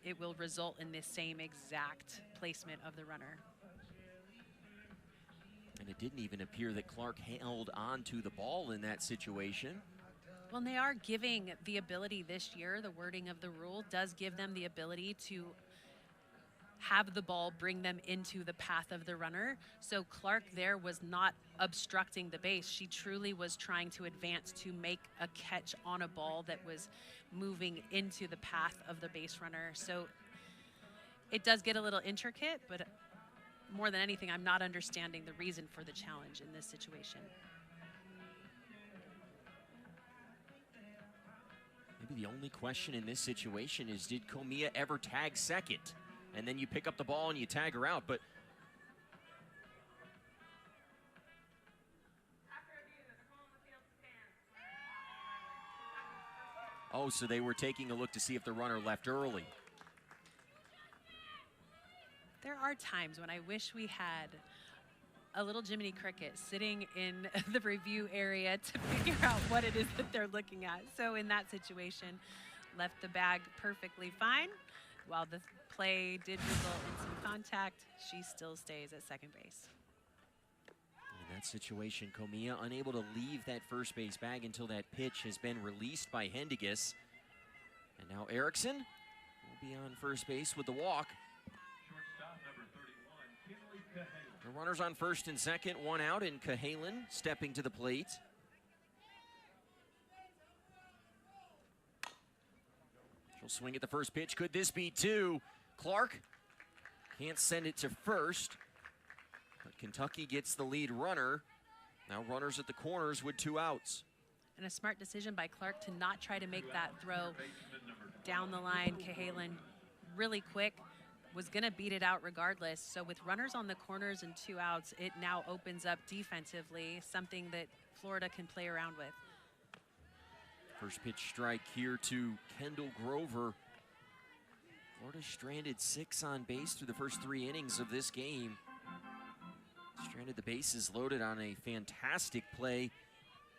it will result in this same exact placement of the runner. And it didn't even appear that Clark held on to the ball in that situation. Well, and they are giving the ability this year, the wording of the rule does give them the ability to have the ball bring them into the path of the runner. So Clark there was not obstructing the base. She truly was trying to advance to make a catch on a ball that was moving into the path of the base runner. So it does get a little intricate, but more than anything, I'm not understanding the reason for the challenge in this situation. Maybe the only question in this situation is, did Comia ever tag second? And then you pick up the ball and you tag her out, but oh, so they were taking a look to see if the runner left early. There are times when I wish we had a little Jiminy Cricket sitting in the review area to figure out what it is that they're looking at. So in that situation, left the bag perfectly fine. While the play did result in some contact, she still stays at second base. And that situation. Comia unable to leave that first base bag until that pitch has been released by Hendiges. And now Erickson will be on first base with the walk. Shortstop number 31, Kinley Cahalan. The runners on first and second, one out, and Cahalan stepping to the plate. She'll swing at the first pitch. Could this be two? Clark can't send it to first, but Kentucky gets the lead runner. Now runners at the corners with 2 outs. And a smart decision by Clark to not try to make that throw down the line. Cahalan really quick, was gonna beat it out regardless. So with runners on the corners and 2 outs, it now opens up defensively, something that Florida can play around with. First pitch strike here to Kendall Grover. Florida stranded 6 on base through the first 3 innings of this game. Stranded the bases loaded on a fantastic play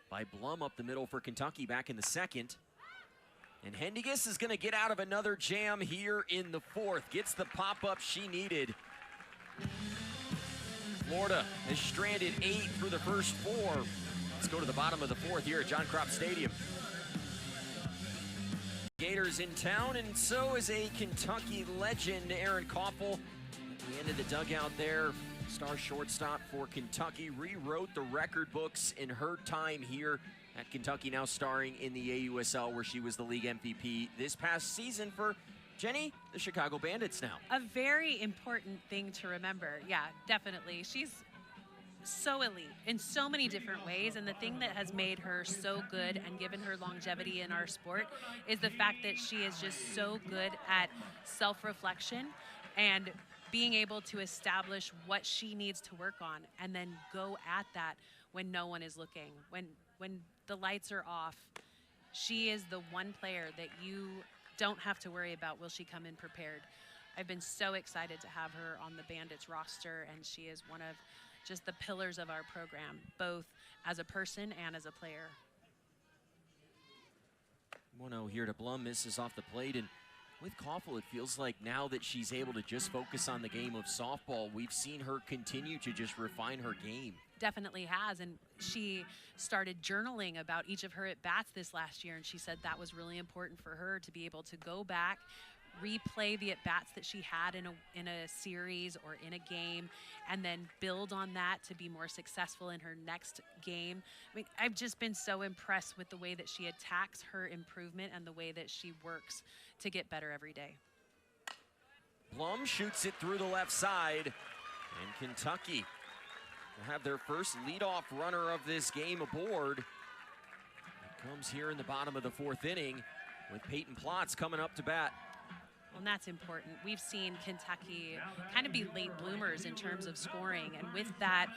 by Blum up the middle for Kentucky back in the second. And Hendiges is gonna get out of another jam here in the fourth. Gets the pop-up she needed. Florida has stranded 8 through the first 4. Let's go to the bottom of the fourth here at John Kropp Stadium. Gators in town, and so is a Kentucky legend, Erin Koffel. At the end of the dugout there, star shortstop for Kentucky, rewrote the record books in her time here at Kentucky, now starring in the AUSL, where she was the league MVP this past season for Jenny, the Chicago Bandits now. A very important thing to remember. Yeah, definitely. She's so elite in so many different ways, and the thing that has made her so good and given her longevity in our sport is the fact that she is just so good at self-reflection and being able to establish what she needs to work on and then go at that when no one is looking. When the lights are off, she is the one player that you don't have to worry about, will she come in prepared. I've been so excited to have her on the Bandits roster, and she is one of just the pillars of our program, both as a person and as a player. 1-0 here to Blum, misses off the plate, and with Koffel, it feels like now that she's able to just focus on the game of softball, we've seen her continue to just refine her game. Definitely has, and she started journaling about each of her at-bats this last year, and she said that was really important for her to be able to go back, replay the at-bats that she had in a series or in a game, and then build on that to be more successful in her next game. I mean, I've just been so impressed with the way that she attacks her improvement and the way that she works to get better every day. Blum shoots it through the left side, and Kentucky will have their first leadoff runner of this game aboard. It comes here in the bottom of the fourth inning with Peyton Plotz coming up to bat. Well, and that's important. We've seen Kentucky kind of be late bloomers in terms of scoring, and with that,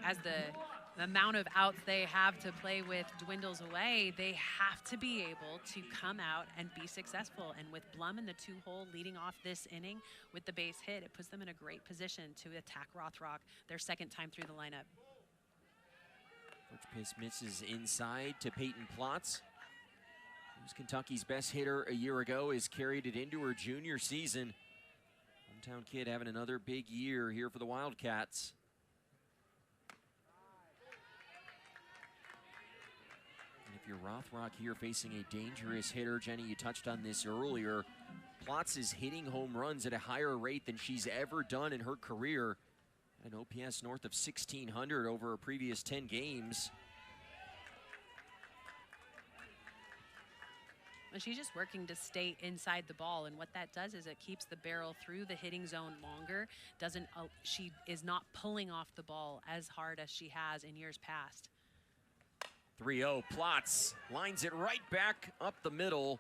as the amount of outs they have to play with dwindles away, they have to be able to come out and be successful. And with Blum in the 2-hole leading off this inning with the base hit, it puts them in a great position to attack Rothrock their second time through the lineup. First pitch misses inside to Peyton Plotz, who's Kentucky's best hitter a year ago, has carried it into her junior season. Hometown kid having another big year here for the Wildcats. And if you're Rothrock here facing a dangerous hitter, Jenny, you touched on this earlier, Plotz is hitting home runs at a higher rate than she's ever done in her career. An OPS north of 1,600 over her previous 10 games. And she's just working to stay inside the ball, and what that does is it keeps the barrel through the hitting zone longer. She is not pulling off the ball as hard as she has in years past. 3-0, Plotz lines it right back up the middle.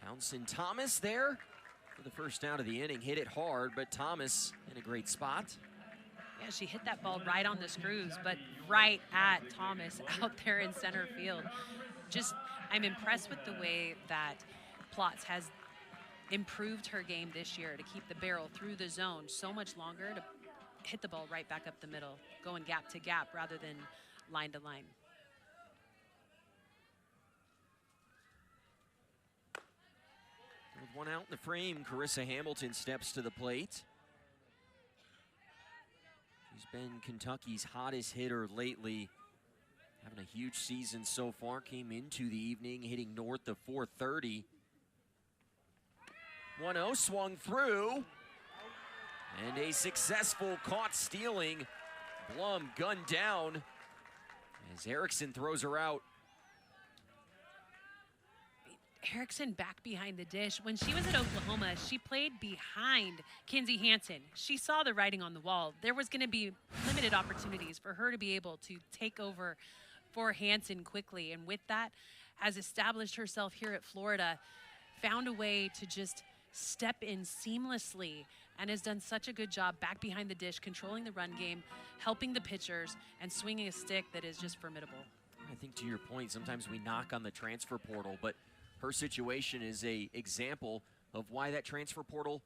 Townsend Thomas there for the first out of the inning. Hit it hard, but Thomas in a great spot. Yeah, she hit that ball right on the screws, but right at Thomas out there in center field. I'm impressed with the way that Plotz has improved her game this year to keep the barrel through the zone so much longer, to hit the ball right back up the middle, going gap to gap rather than line to line. With one out in the frame, Carissa Hamilton steps to the plate. She's been Kentucky's hottest hitter lately. Having a huge season so far. Came into the evening hitting north of 430. 1-0 swung through. And a successful caught stealing. Blum gunned down as Erickson throws her out. Erickson back behind the dish. When she was at Oklahoma, she played behind Kinsey Hansen. She saw the writing on the wall. There was going to be limited opportunities for her to be able to take over for Hansen quickly. And with that, has established herself here at Florida, found a way to just step in seamlessly, and has done such a good job back behind the dish, controlling the run game, helping the pitchers, and swinging a stick that is just formidable. I think to your point, sometimes we knock on the transfer portal, but her situation is an example of why that transfer portal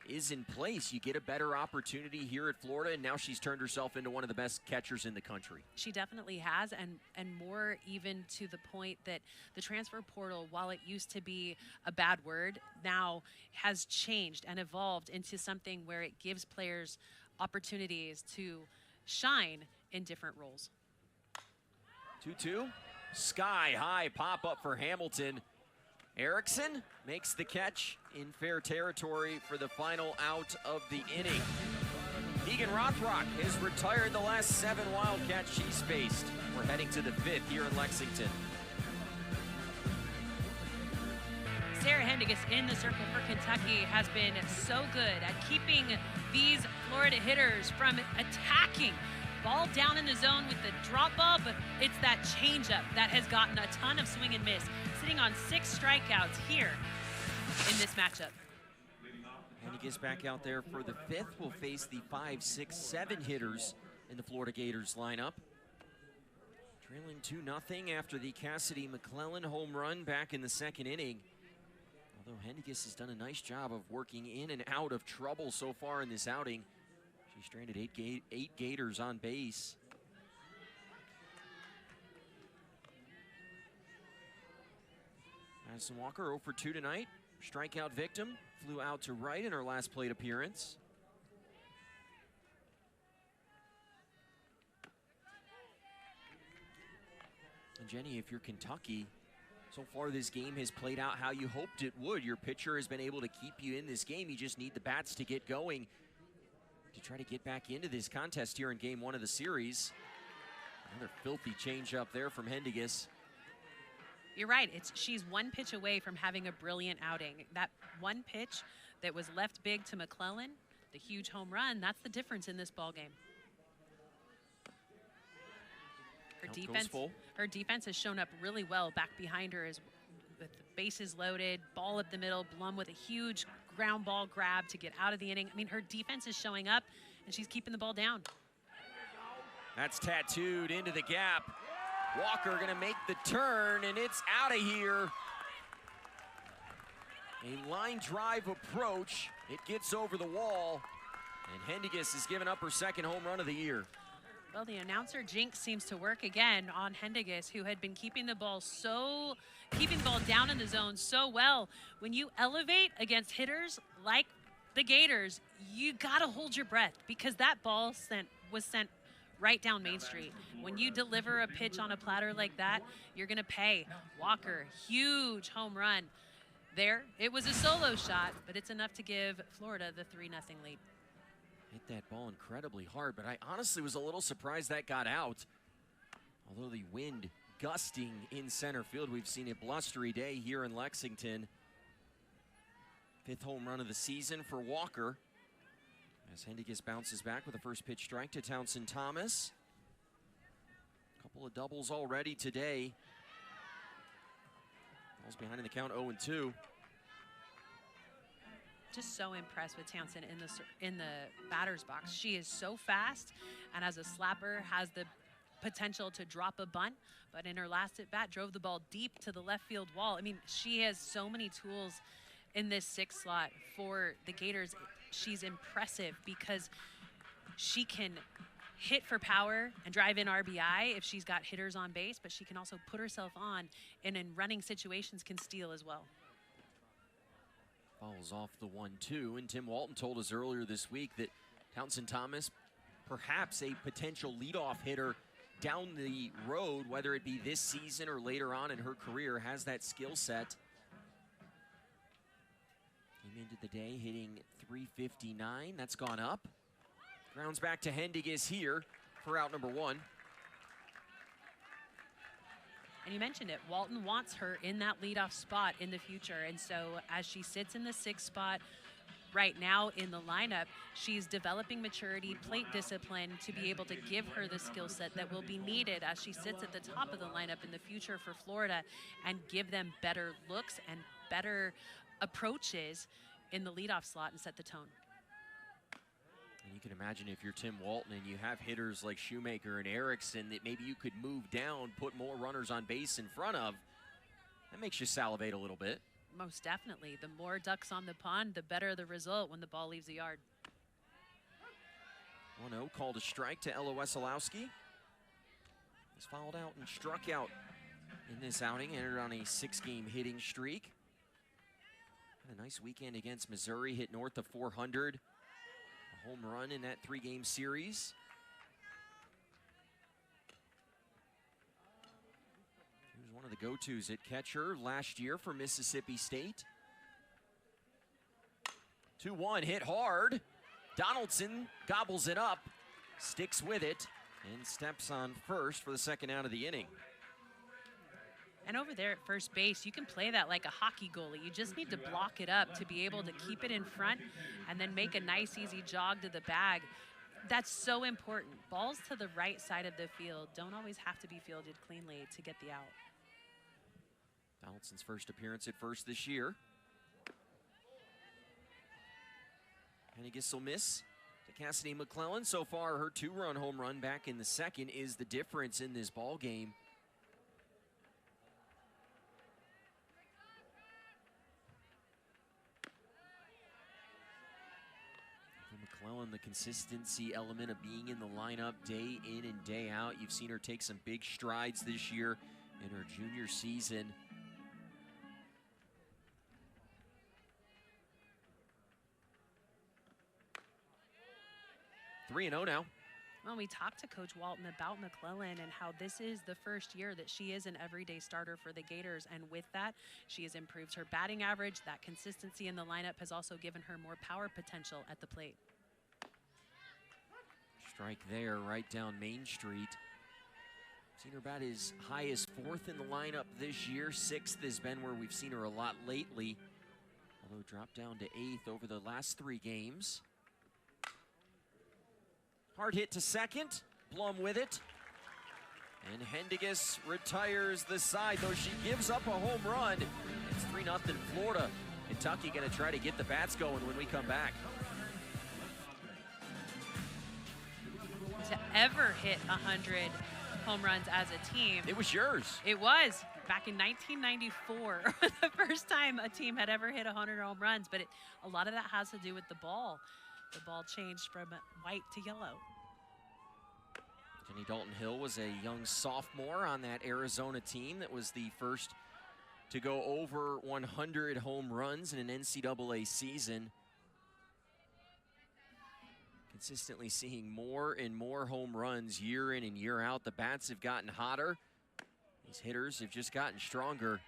is in place. You get a better opportunity here at Florida, and now she's turned herself into one of the best catchers in the country. She definitely has, and more even to the point that the transfer portal, while it used to be a bad word, now has changed and evolved into something where it gives players opportunities to shine in different roles. 2-2, sky high pop up for Hamilton. Erickson makes the catch in fair territory for the final out of the inning. Deegan Rothrock has retired the last 7 Wildcats she's faced. We're heading to the 5th here in Lexington. Sarah Hendiges in the circle for Kentucky has been so good at keeping these Florida hitters from attacking. Ball down in the zone with the drop ball, but it's that changeup that has gotten a ton of swing and miss, sitting on 6 strikeouts here in this matchup. Hendiges back out there for the 5th. Will face the 5, 6, 7 hitters in the Florida Gators lineup. Trailing 2-0 after the Cassidy McClellan home run back in the 2nd inning. Although Hendiges has done a nice job of working in and out of trouble so far in this outing. She stranded 8 Gators on base. Madison Walker 0 for 2 tonight. Strikeout victim, flew out to right in her last plate appearance. And Jenny, if you're Kentucky, so far this game has played out how you hoped it would. Your pitcher has been able to keep you in this game. You just need the bats to get going to try to get back into this contest here in game 1 of the series. Another filthy change up there from Hendiges. You're right, she's 1 pitch away from having a brilliant outing. That 1 pitch that was left big to McClellan, the huge home run, that's the difference in this ball game. Her defense has shown up really well back behind her, as with the bases loaded, ball up the middle, Blum with a huge ground ball grab to get out of the inning. I mean, her defense is showing up, and she's keeping the ball down. That's tattooed into the gap. Walker gonna make the turn, and it's out of here. A line drive approach. It gets over the wall, and Hendiges has given up her 2nd home run of the year. Well, the announcer jinx seems to work again on Hendiges, who had been keeping the ball down in the zone so well. When you elevate against hitters like the Gators, you gotta hold your breath, because that ball was sent right down Main Street. When you deliver a pitch on a platter like that, you're gonna pay. Walker, huge home run there. It was a solo shot, but it's enough to give Florida the 3-0 lead. Hit that ball incredibly hard, but I honestly was a little surprised that got out. Although the wind gusting in center field, we've seen a blustery day here in Lexington. 5th home run of the season for Walker, as Hendiges bounces back with a first pitch strike to Townsend Thomas. A couple of doubles already today. Ball's behind in the count, 0-2. Just so impressed with Townsend in the batter's box. She is so fast, and as a slapper has the potential to drop a bunt, but in her last at bat drove the ball deep to the left field wall. I mean, she has so many tools in this 6th slot for the Gators. She's impressive because she can hit for power and drive in RBI if she's got hitters on base, but she can also put herself on, and in running situations can steal as well. Fouls off the 1-2, and Tim Walton told us earlier this week that Townsend Thomas perhaps a potential leadoff hitter down the road, whether it be this season or later on in her career, has that skill set. Came into the day hitting .359. That's gone up. Grounds back to Hendiges here for out number 1. And you mentioned it, Walton wants her in that leadoff spot in the future. And so as she sits in the 6th spot right now in the lineup, she's developing maturity, plate discipline to be able to give her the skill set that will be needed as she sits at the top of the lineup in the future for Florida and give them better looks and better approaches in the leadoff slot and set the tone. And you can imagine if you're Tim Walton and you have hitters like Shoemaker and Erickson that maybe you could move down, put more runners on base in front of, that makes you salivate a little bit. Most definitely. The more ducks on the pond, the better the result when the ball leaves the yard. 1-0 called a strike to Ella Wesolowski. He's fouled out and struck out in this outing, entered on a 6-game hitting streak. Had a nice weekend against Missouri, hit north of 400. A home run in that 3-game series. He was one of the go-tos at catcher last year for Mississippi State. 2-1, hit hard. Donaldson gobbles it up, sticks with it, and steps on first for the 2nd out of the inning. And over there at first base, you can play that like a hockey goalie. You just need to block it up to be able to keep it in front and then make a nice, easy jog to the bag. That's so important. Balls to the right side of the field don't always have to be fielded cleanly to get the out. Donaldson's first appearance at first this year. Henniges will miss to Cassidy McClellan. So far, her 2-run home run back in the 2nd is the difference in this ball game. McClellan, the consistency element of being in the lineup day in and day out. You've seen her take some big strides this year in her junior season. (3-0) now. Well, we talked to Coach Walton about McClellan and how this is the first year that she is an everyday starter for the Gators. And with that, she has improved her batting average. That consistency in the lineup has also given her more power potential at the plate. Strike there, right down Main Street. Seen her bat as high as 4th in the lineup this year. 6th has been where we've seen her a lot lately, although dropped down to 8th over the last 3 games. Hard hit to 2nd, Blum with it. And Hendiges retires the side, though she gives up a home run. It's 3-0 Florida. Kentucky gonna try to get the bats going when we come back. To ever hit 100 home runs as a team. It was yours. It was back in 1994, the first time a team had ever hit 100 home runs, but a lot of that has to do with the ball. The ball changed from white to yellow. Jenny Dalton-Hill was a young sophomore on that Arizona team that was the first to go over 100 home runs in an NCAA season. Consistently seeing more and more home runs year in and year out. The bats have gotten hotter. These hitters have just gotten stronger.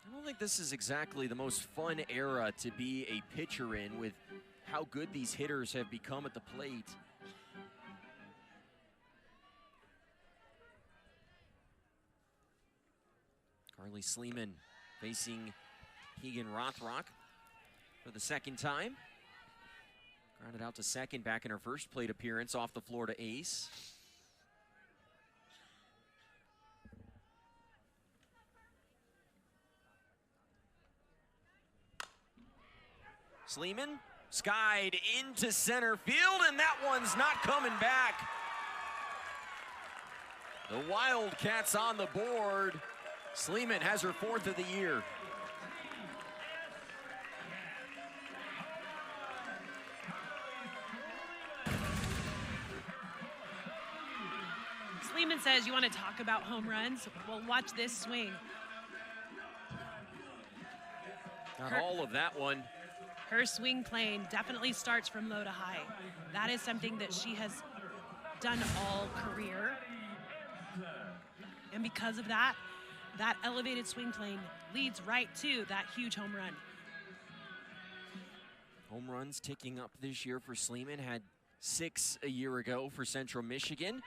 I don't think this is exactly the most fun era to be a pitcher in, with how good these hitters have become at the plate. Carly Sleeman facing Keegan Rothrock for the 2nd time. Grounded out to 2nd back in her first plate appearance off the Florida ace. Sleeman skied into center field, and that one's not coming back. The Wildcats on the board. Sleeman has her 4th of the year. Sleeman says, you want to talk about home runs? Well, watch this swing. Not all of that one. Her swing plane definitely starts from low to high. That is something that she has done all career. And because of that, that elevated swing plane leads right to that huge home run. Home runs ticking up this year for Sleeman. Had 6 a year ago for Central Michigan.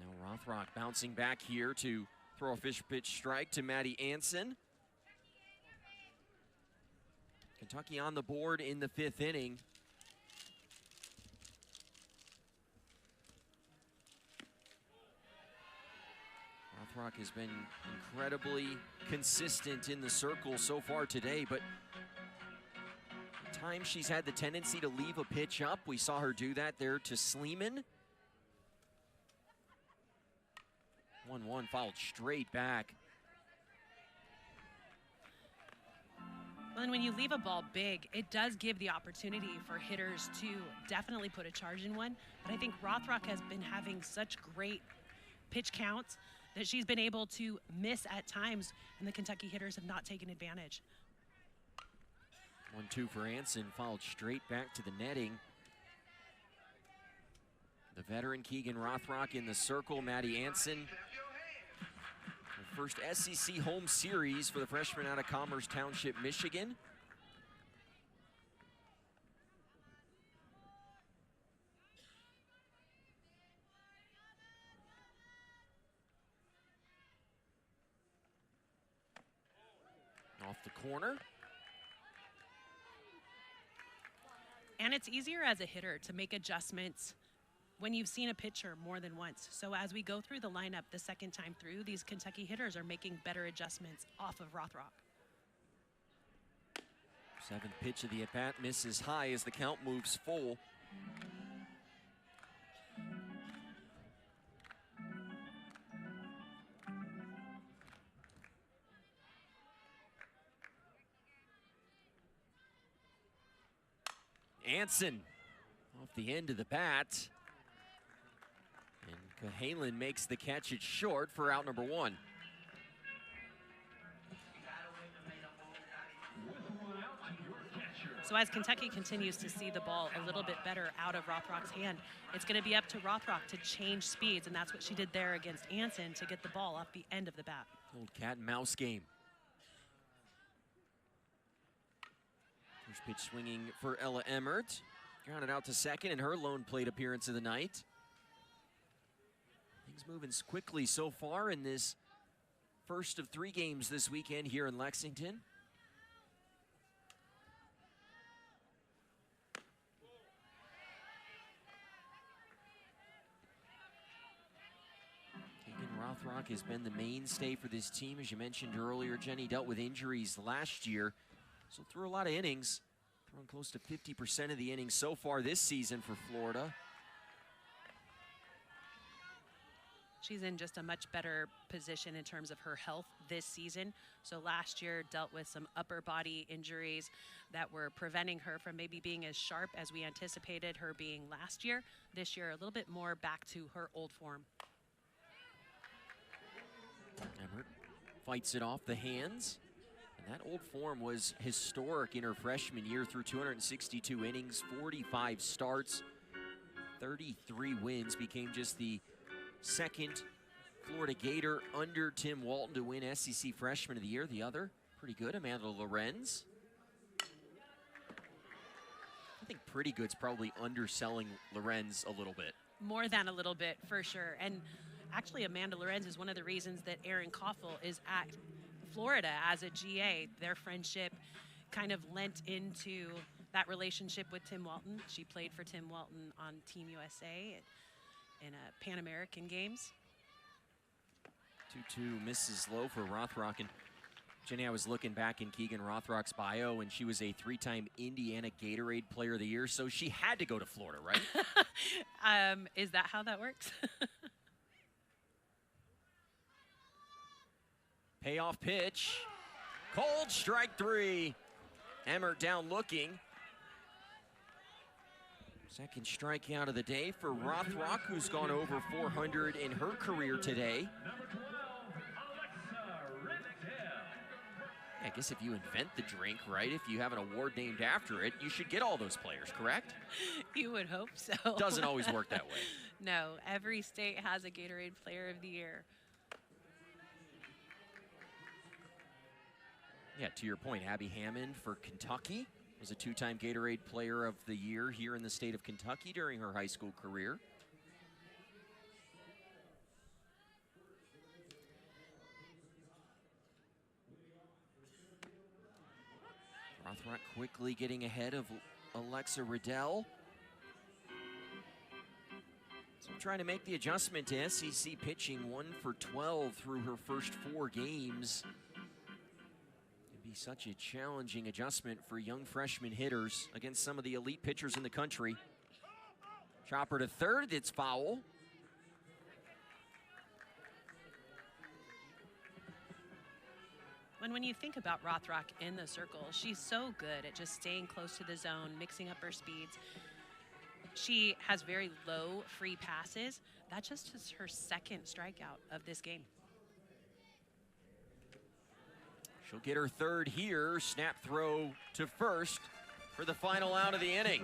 Now Rothrock bouncing back here to throw a fish pitch strike to Maddie Anson. Kentucky on the board in the 5th inning. Rothrock has been incredibly consistent in the circle so far today, but at times she's had the tendency to leave a pitch up. We saw her do that there to Sleeman. 1-1 fouled straight back. Well, and when you leave a ball big, it does give the opportunity for hitters to definitely put a charge in one. But I think Rothrock has been having such great pitch counts that she's been able to miss at times, and the Kentucky hitters have not taken advantage. 1-2 for Anson, fouled straight back to the netting. The veteran Keegan Rothrock in the circle. Maddie Anson, her first SEC home series for the freshman out of Commerce Township, Michigan. Off the corner. And it's easier as a hitter to make adjustments when you've seen a pitcher more than once. So as we go through the lineup the second time through, these Kentucky hitters are making better adjustments off of Rothrock. 7th pitch of the at-bat misses high as the count moves full. Anson off the end of the bat. And Cahalan makes the catch. It's short for out number 1. So as Kentucky continues to see the ball a little bit better out of Rothrock's hand, it's going to be up to Rothrock to change speeds, and that's what she did there against Anson to get the ball off the end of the bat. Old cat and mouse game. First pitch swinging for Ella Emmert. Grounded out to second in her lone plate appearance of the night. Things moving quickly so far in this first of 3 games this weekend here in Lexington. Keegan Rothrock has been the mainstay for this team. As you mentioned earlier, Jenny dealt with injuries last year, so threw a lot of innings. Thrown close to 50% of the innings so far this season for Florida. She's in just a much better position in terms of her health this season. So last year dealt with some upper body injuries that were preventing her from maybe being as sharp as we anticipated her being last year. This year, a little bit more back to her old form. Emmert fights it off the hands. That old form was historic in her freshman year through 262 innings, 45 starts, 33 wins. Became just the second Florida Gator under Tim Walton to win SEC Freshman of the Year. The other, pretty good, Amanda Lorenz. I think pretty good's probably underselling Lorenz a little bit. More than a little bit, for sure. And actually, Amanda Lorenz is one of the reasons that Erin Koffel is at Florida as a GA. Their friendship kind of lent into that relationship with Tim Walton. She played for Tim Walton on Team USA in Pan American Games. 2-2 misses low for Rothrock. And Jenny, I was looking back in Keegan Rothrock's bio, and she was a 3-time Indiana Gatorade Player of the Year, so she had to go to Florida, right? Is that how that works? Payoff pitch, cold strike 3. Emmert down looking. Second strikeout of the day for Rothrock, who's gone over 400 in her career today. I guess if you invent the drink, right, if you have an award named after it, you should get all those players, correct? You would hope so. Doesn't always work that way. No, every state has a Gatorade Player of the Year. Yeah, to your point, Abby Hammond for Kentucky was a two-time Gatorade Player of the Year here in the state of Kentucky during her high school career. Rothrock quickly getting ahead of Alexa Riddell. So trying to make the adjustment to SEC pitching, 1 for 12 through her first 4 games. It'd be such a challenging adjustment for young freshman hitters against some of the elite pitchers in the country. Chopper to third, it's foul. And when you think about Rothrock in the circle, she's so good at just staying close to the zone, mixing up her speeds. She has very low free passes. That just is her second strikeout of this game. She'll get her third here. Snap throw to first for the final out of the inning.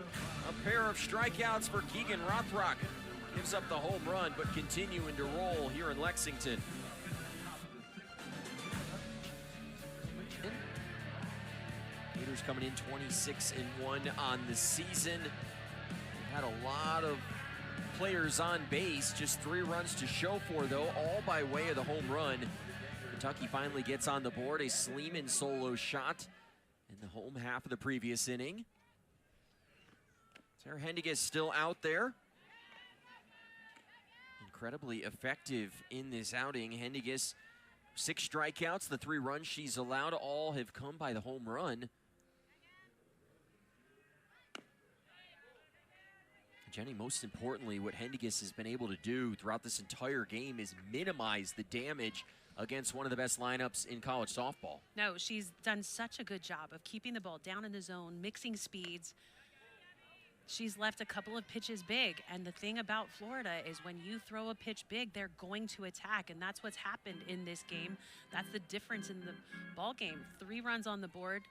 A pair of strikeouts for Keegan Rothrock. Gives up the home run, but continuing to roll here in Lexington. Gators coming in 26-1 on the season. They've had a lot of players on base, just 3 runs to show for, though, all by way of the home run. Kentucky finally gets on the board, a Sleeman solo shot in the home half of the previous inning. Sarah Hendiges still out there. Incredibly effective in this outing. Hendiges, 6 strikeouts, the 3 runs she's allowed, all have come by the home run. Jenny, most importantly, what Hendiges has been able to do throughout this entire game is minimize the damage against one of the best lineups in college softball. No, she's done such a good job of keeping the ball down in the zone, mixing speeds. She's left a couple of pitches big, and the thing about Florida is when you throw a pitch big, they're going to attack, and that's what's happened in this game. That's the difference in the ball game. 3 runs on the board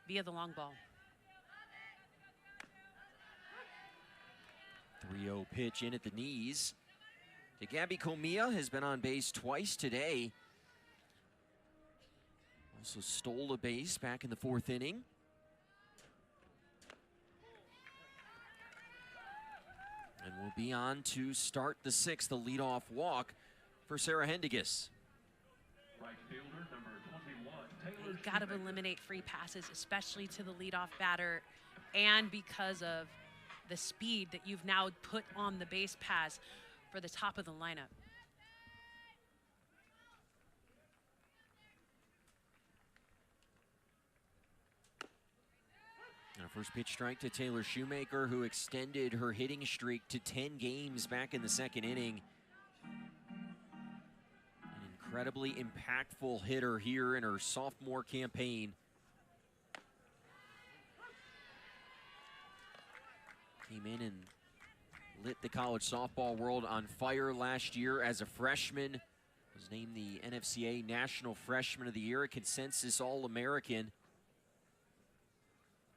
via the long ball. 3-0 pitch in at the knees. Gabby Comia has been on base twice today. Also stole a base back in the 4th inning. And we'll be on to start the 6th, the leadoff walk for Sarah Hendiges. Right fielder, number 21, You've got to eliminate free passes, especially to the leadoff batter, and because of the speed that you've now put on the base pass for the top of the lineup. And a first pitch strike to Taylor Shoemaker, who extended her hitting streak to 10 games back in the 2nd inning. An incredibly impactful hitter here in her sophomore campaign. Came in and lit the college softball world on fire last year as a freshman. Was named the NFCA National Freshman of the Year, a consensus All-American.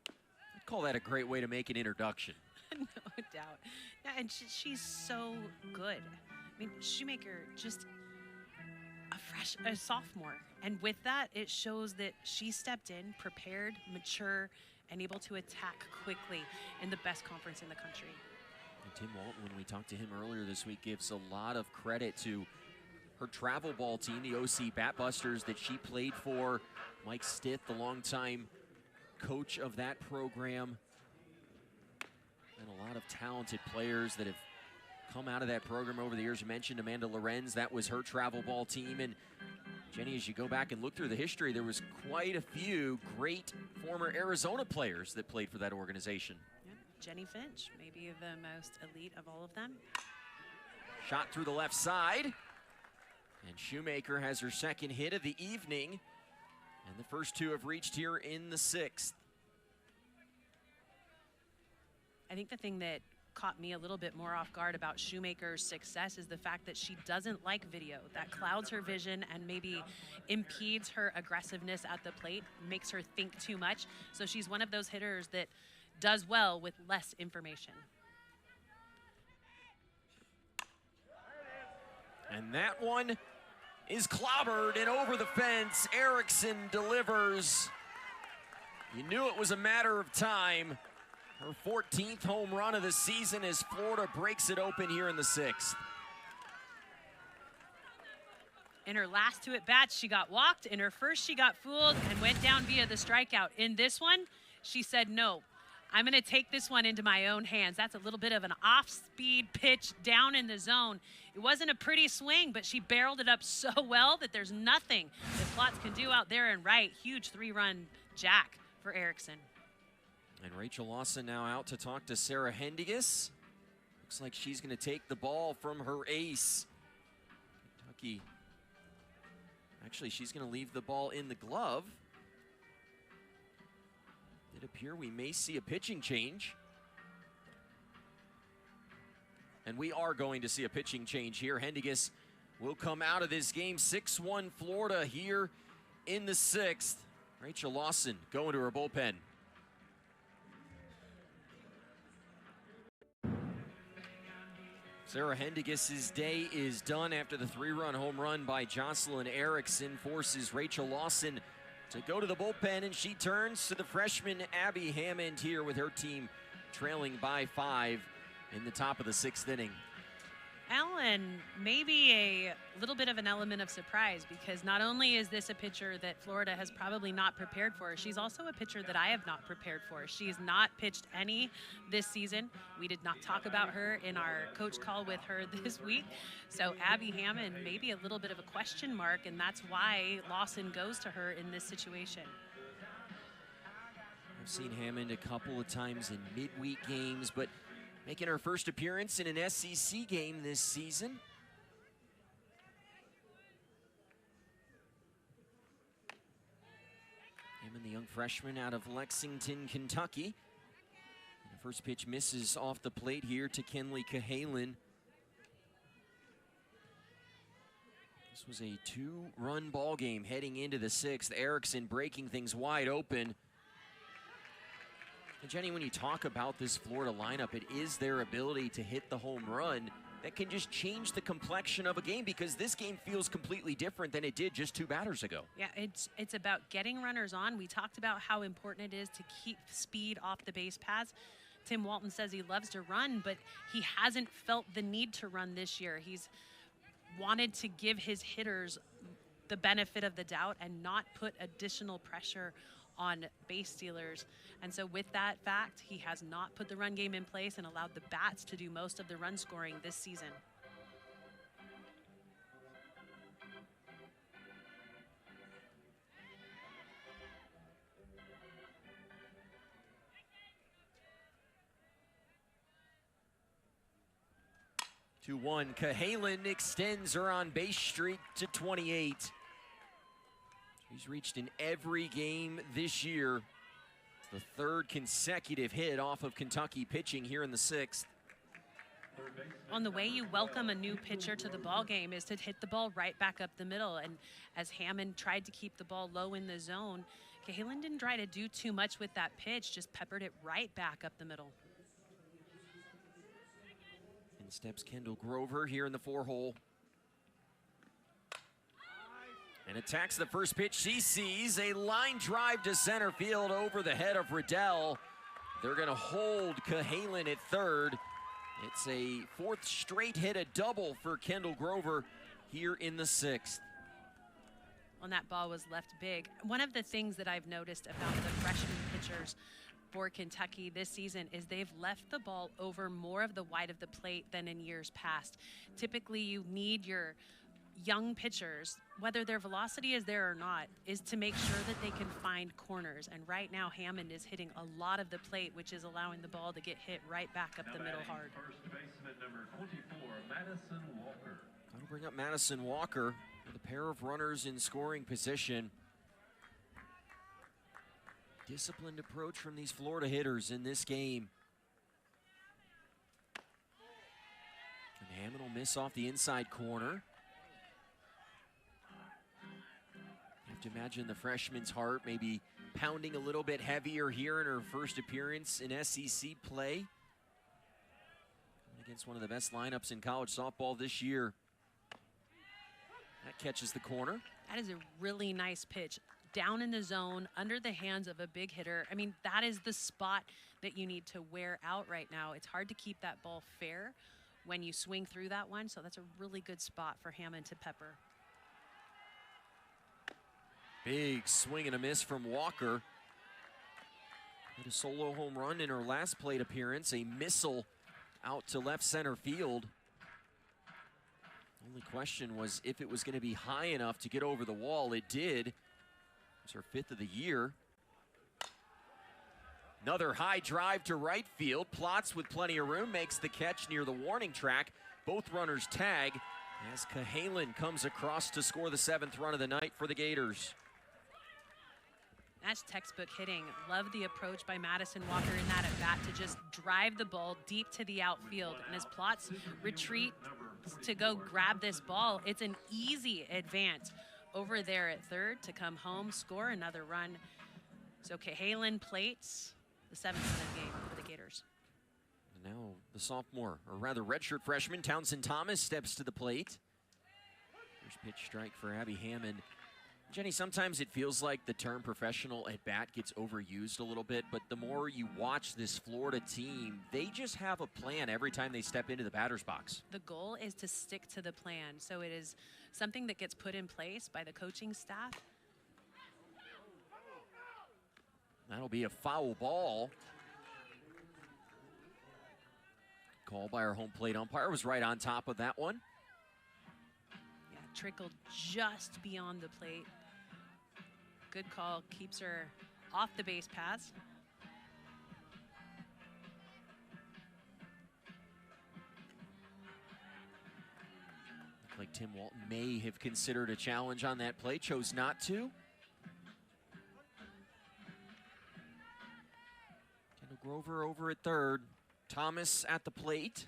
I'd call that a great way to make an introduction. No doubt. Yeah, and she's so good. I mean, Shoemaker, just a sophomore. And with that, it shows that she stepped in, prepared, mature, and able to attack quickly in the best conference in the country. And Tim Walton, when we talked to him earlier this week, gives a lot of credit to her travel ball team, the OC Batbusters that she played for. Mike Stith, the longtime coach of that program. And a lot of talented players that have come out of that program over the years. You mentioned Amanda Lorenz, that was her travel ball team. And Jenny, as you go back and look through the history, there was quite a few great former Arizona players that played for that organization. Yep. Jenny Finch, maybe the most elite of all of them. Shot through the left side. And Shoemaker has her 2nd hit of the evening. And the first 2 have reached here in the 6th. I think the thing that caught me a little bit more off guard about Shoemaker's success is the fact that she doesn't like video. That clouds her vision and maybe impedes her aggressiveness at the plate, makes her think too much. So she's one of those hitters that does well with less information. And that one is clobbered and over the fence. Erickson delivers. You knew it was a matter of time. Her 14th home run of the season as Florida breaks it open here in the 6th. In her last 2 at-bats, she got walked. In her first, she got fooled and went down via the strikeout. In this one, she said, no, I'm going to take this one into my own hands. That's a little bit of an off-speed pitch down in the zone. It wasn't a pretty swing, but she barreled it up so well that there's nothing that Plotz can do out there and right. Huge 3-run jack for Erickson. And Rachel Lawson now out to talk to Sarah Hendigas. Looks like she's going to take the ball from her ace. Kentucky. Actually, she's going to leave the ball in the glove. It appears we may see a pitching change. And we are going to see a pitching change here. Hendigas will come out of this game. 6-1 Florida here in the 6th. Rachel Lawson going to her bullpen. Sarah Hendigas' day is done after the 3-run home run by Jocelyn Erickson forces Rachel Lawson to go to the bullpen, and she turns to the freshman Abby Hammond here with her team trailing by 5 in the top of the 6th inning. Ellen, maybe a little bit of an element of surprise, because not only is this a pitcher that Florida has probably not prepared for, she's also a pitcher that I have not prepared for. She has not pitched any this season. We did not talk about her in our coach call with her this week. So Abby Hammond, maybe a little bit of a question mark, and that's why Lawson goes to her in this situation. I've seen Hammond a couple of times in midweek games, but making her first appearance in an SEC game this season. Hammond, the young freshman out of Lexington, Kentucky. The first pitch misses off the plate here to Kenley Cahalan. This was a 2-run ball game heading into the 6th. Erickson breaking things wide open. And Jenny, when you talk about this Florida lineup, it is their ability to hit the home run that can just change the complexion of a game, because this game feels completely different than it did just 2 batters ago. Yeah, it's about getting runners on. We talked about how important it is to keep speed off the base paths. Tim Walton says he loves to run, but he hasn't felt the need to run this year. He's wanted to give his hitters the benefit of the doubt and not put additional pressure on base stealers. And so with that fact, he has not put the run game in place and allowed the bats to do most of the run scoring this season. Two 2-1, Cahalan extends her on base streak to 28. She's reached in every game this year. It's the 3rd consecutive hit off of Kentucky pitching here in the 6th. On the way you welcome a new pitcher to the ball game is to hit the ball right back up the middle. And as Hammond tried to keep the ball low in the zone, Cahalan didn't try to do too much with that pitch, just peppered it right back up the middle. In steps Kendall Grover here in the 4-hole. And attacks the first pitch she sees. A line drive to center field over the head of Riddell. They're going to hold Cahalan at 3rd. It's a 4th straight hit, a double for Kendall Grover here in the 6th. Well, that ball was left big. One of the things that I've noticed about the freshman pitchers for Kentucky this season is they've left the ball over more of the wide of the plate than in years past. Typically, you need your young pitchers, whether their velocity is there or not, is to make sure that they can find corners. And right now, Hammond is hitting a lot of the plate, which is allowing the ball to get hit right back up the middle hard. First baseman number 24, Madison Walker. I'll bring up Madison Walker with a pair of runners in scoring position. Disciplined approach from these Florida hitters in this game. Hammond will miss off the inside corner. You have to imagine the freshman's heart maybe pounding a little bit heavier here in her first appearance in SEC play. Against one of the best lineups in college softball this year. That catches the corner. That is a really nice pitch. Down in the zone, under the hands of a big hitter. I mean, that is the spot that you need to wear out right now. It's hard to keep that ball fair when you swing through that one, so that's a really good spot for Hammond to pepper. Big swing and a miss from Walker. Hit a solo home run in her last plate appearance, a missile out to left center field. Only question was if it was going to be high enough to get over the wall. It did. It's her 5th of the year. Another high drive to right field. Plotz with plenty of room makes the catch near the warning track. Both runners tag as Cahalan comes across to score the 7th run of the night for the Gators. That's textbook hitting. Love the approach by Madison Walker in that at bat to just drive the ball deep to the outfield. And as Plotz retreats to go grab this ball, it's an easy advance over there at third to come home, score another run. So Cahalan plates the 7th of the game for the Gators. And now the sophomore, or rather redshirt freshman, Townsend Thomas steps to the plate. First pitch strike for Abby Hammond. Jenny, sometimes it feels like the term professional at bat gets overused a little bit, but the more you watch this Florida team, they just have a plan every time they step into the batter's box. The goal is to stick to the plan, so it is something that gets put in place by the coaching staff. That'll be a foul ball. Call by our home plate umpire, was right on top of that one. Yeah, trickled just beyond the plate. Good call, keeps her off the base paths. Looked like Tim Walton may have considered a challenge on that play, chose not to. Kendall Grover over at third. Thomas at the plate.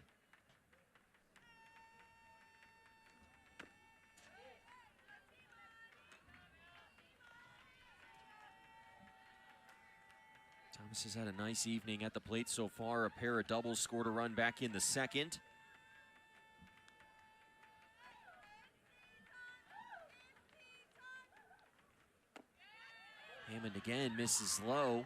Thomas has had a nice evening at the plate so far. A pair of doubles, scored a run back in the 2nd. Hammond again misses low.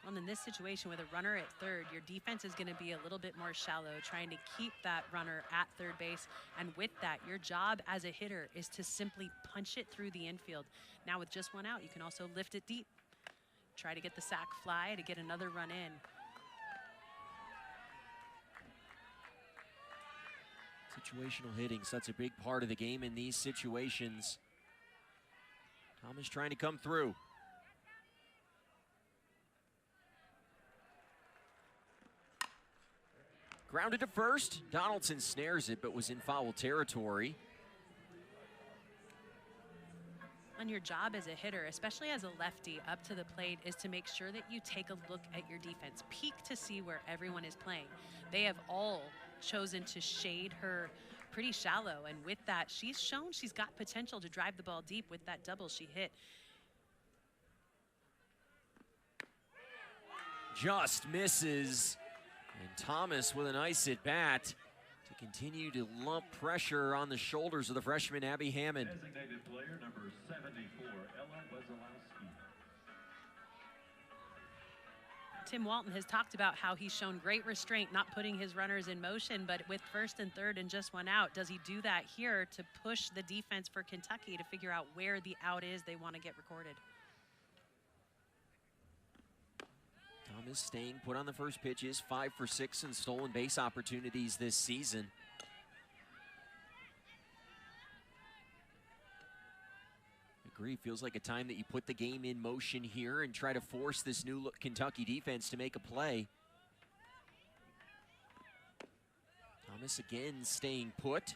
Well, in this situation with a runner at third, your defense is going to be a little bit more shallow, trying to keep that runner at third base. And with that, your job as a hitter is to simply punch it through the infield. Now with just one out, you can also lift it deep. Try to get the sac fly to get another run in. Situational hitting, such a big part of the game in these situations. Thomas trying to come through. Grounded to first. Donaldson snares it, but was in foul territory. And your job as a hitter, especially as a lefty up to the plate, is to make sure that you take a look at your defense. Peek to see where everyone is playing. They have all chosen to shade her pretty shallow, and with that, she's shown she's got potential to drive the ball deep with that double she hit. Just misses. And Thomas with a nice at-bat to continue to lump pressure on the shoulders of the freshman Abby Hammond. Designated player number 74, Ella Wesolowski. Tim Walton has talked about how he's shown great restraint, not putting his runners in motion, but with first and third and just one out, does he do that here to push the defense for Kentucky to figure out where the out is they want to get recorded? Thomas staying put on the first pitches, 5 for 6 in stolen base opportunities this season. Agree, feels like a time that you put the game in motion here and try to force this new look Kentucky defense to make a play. Thomas again staying put.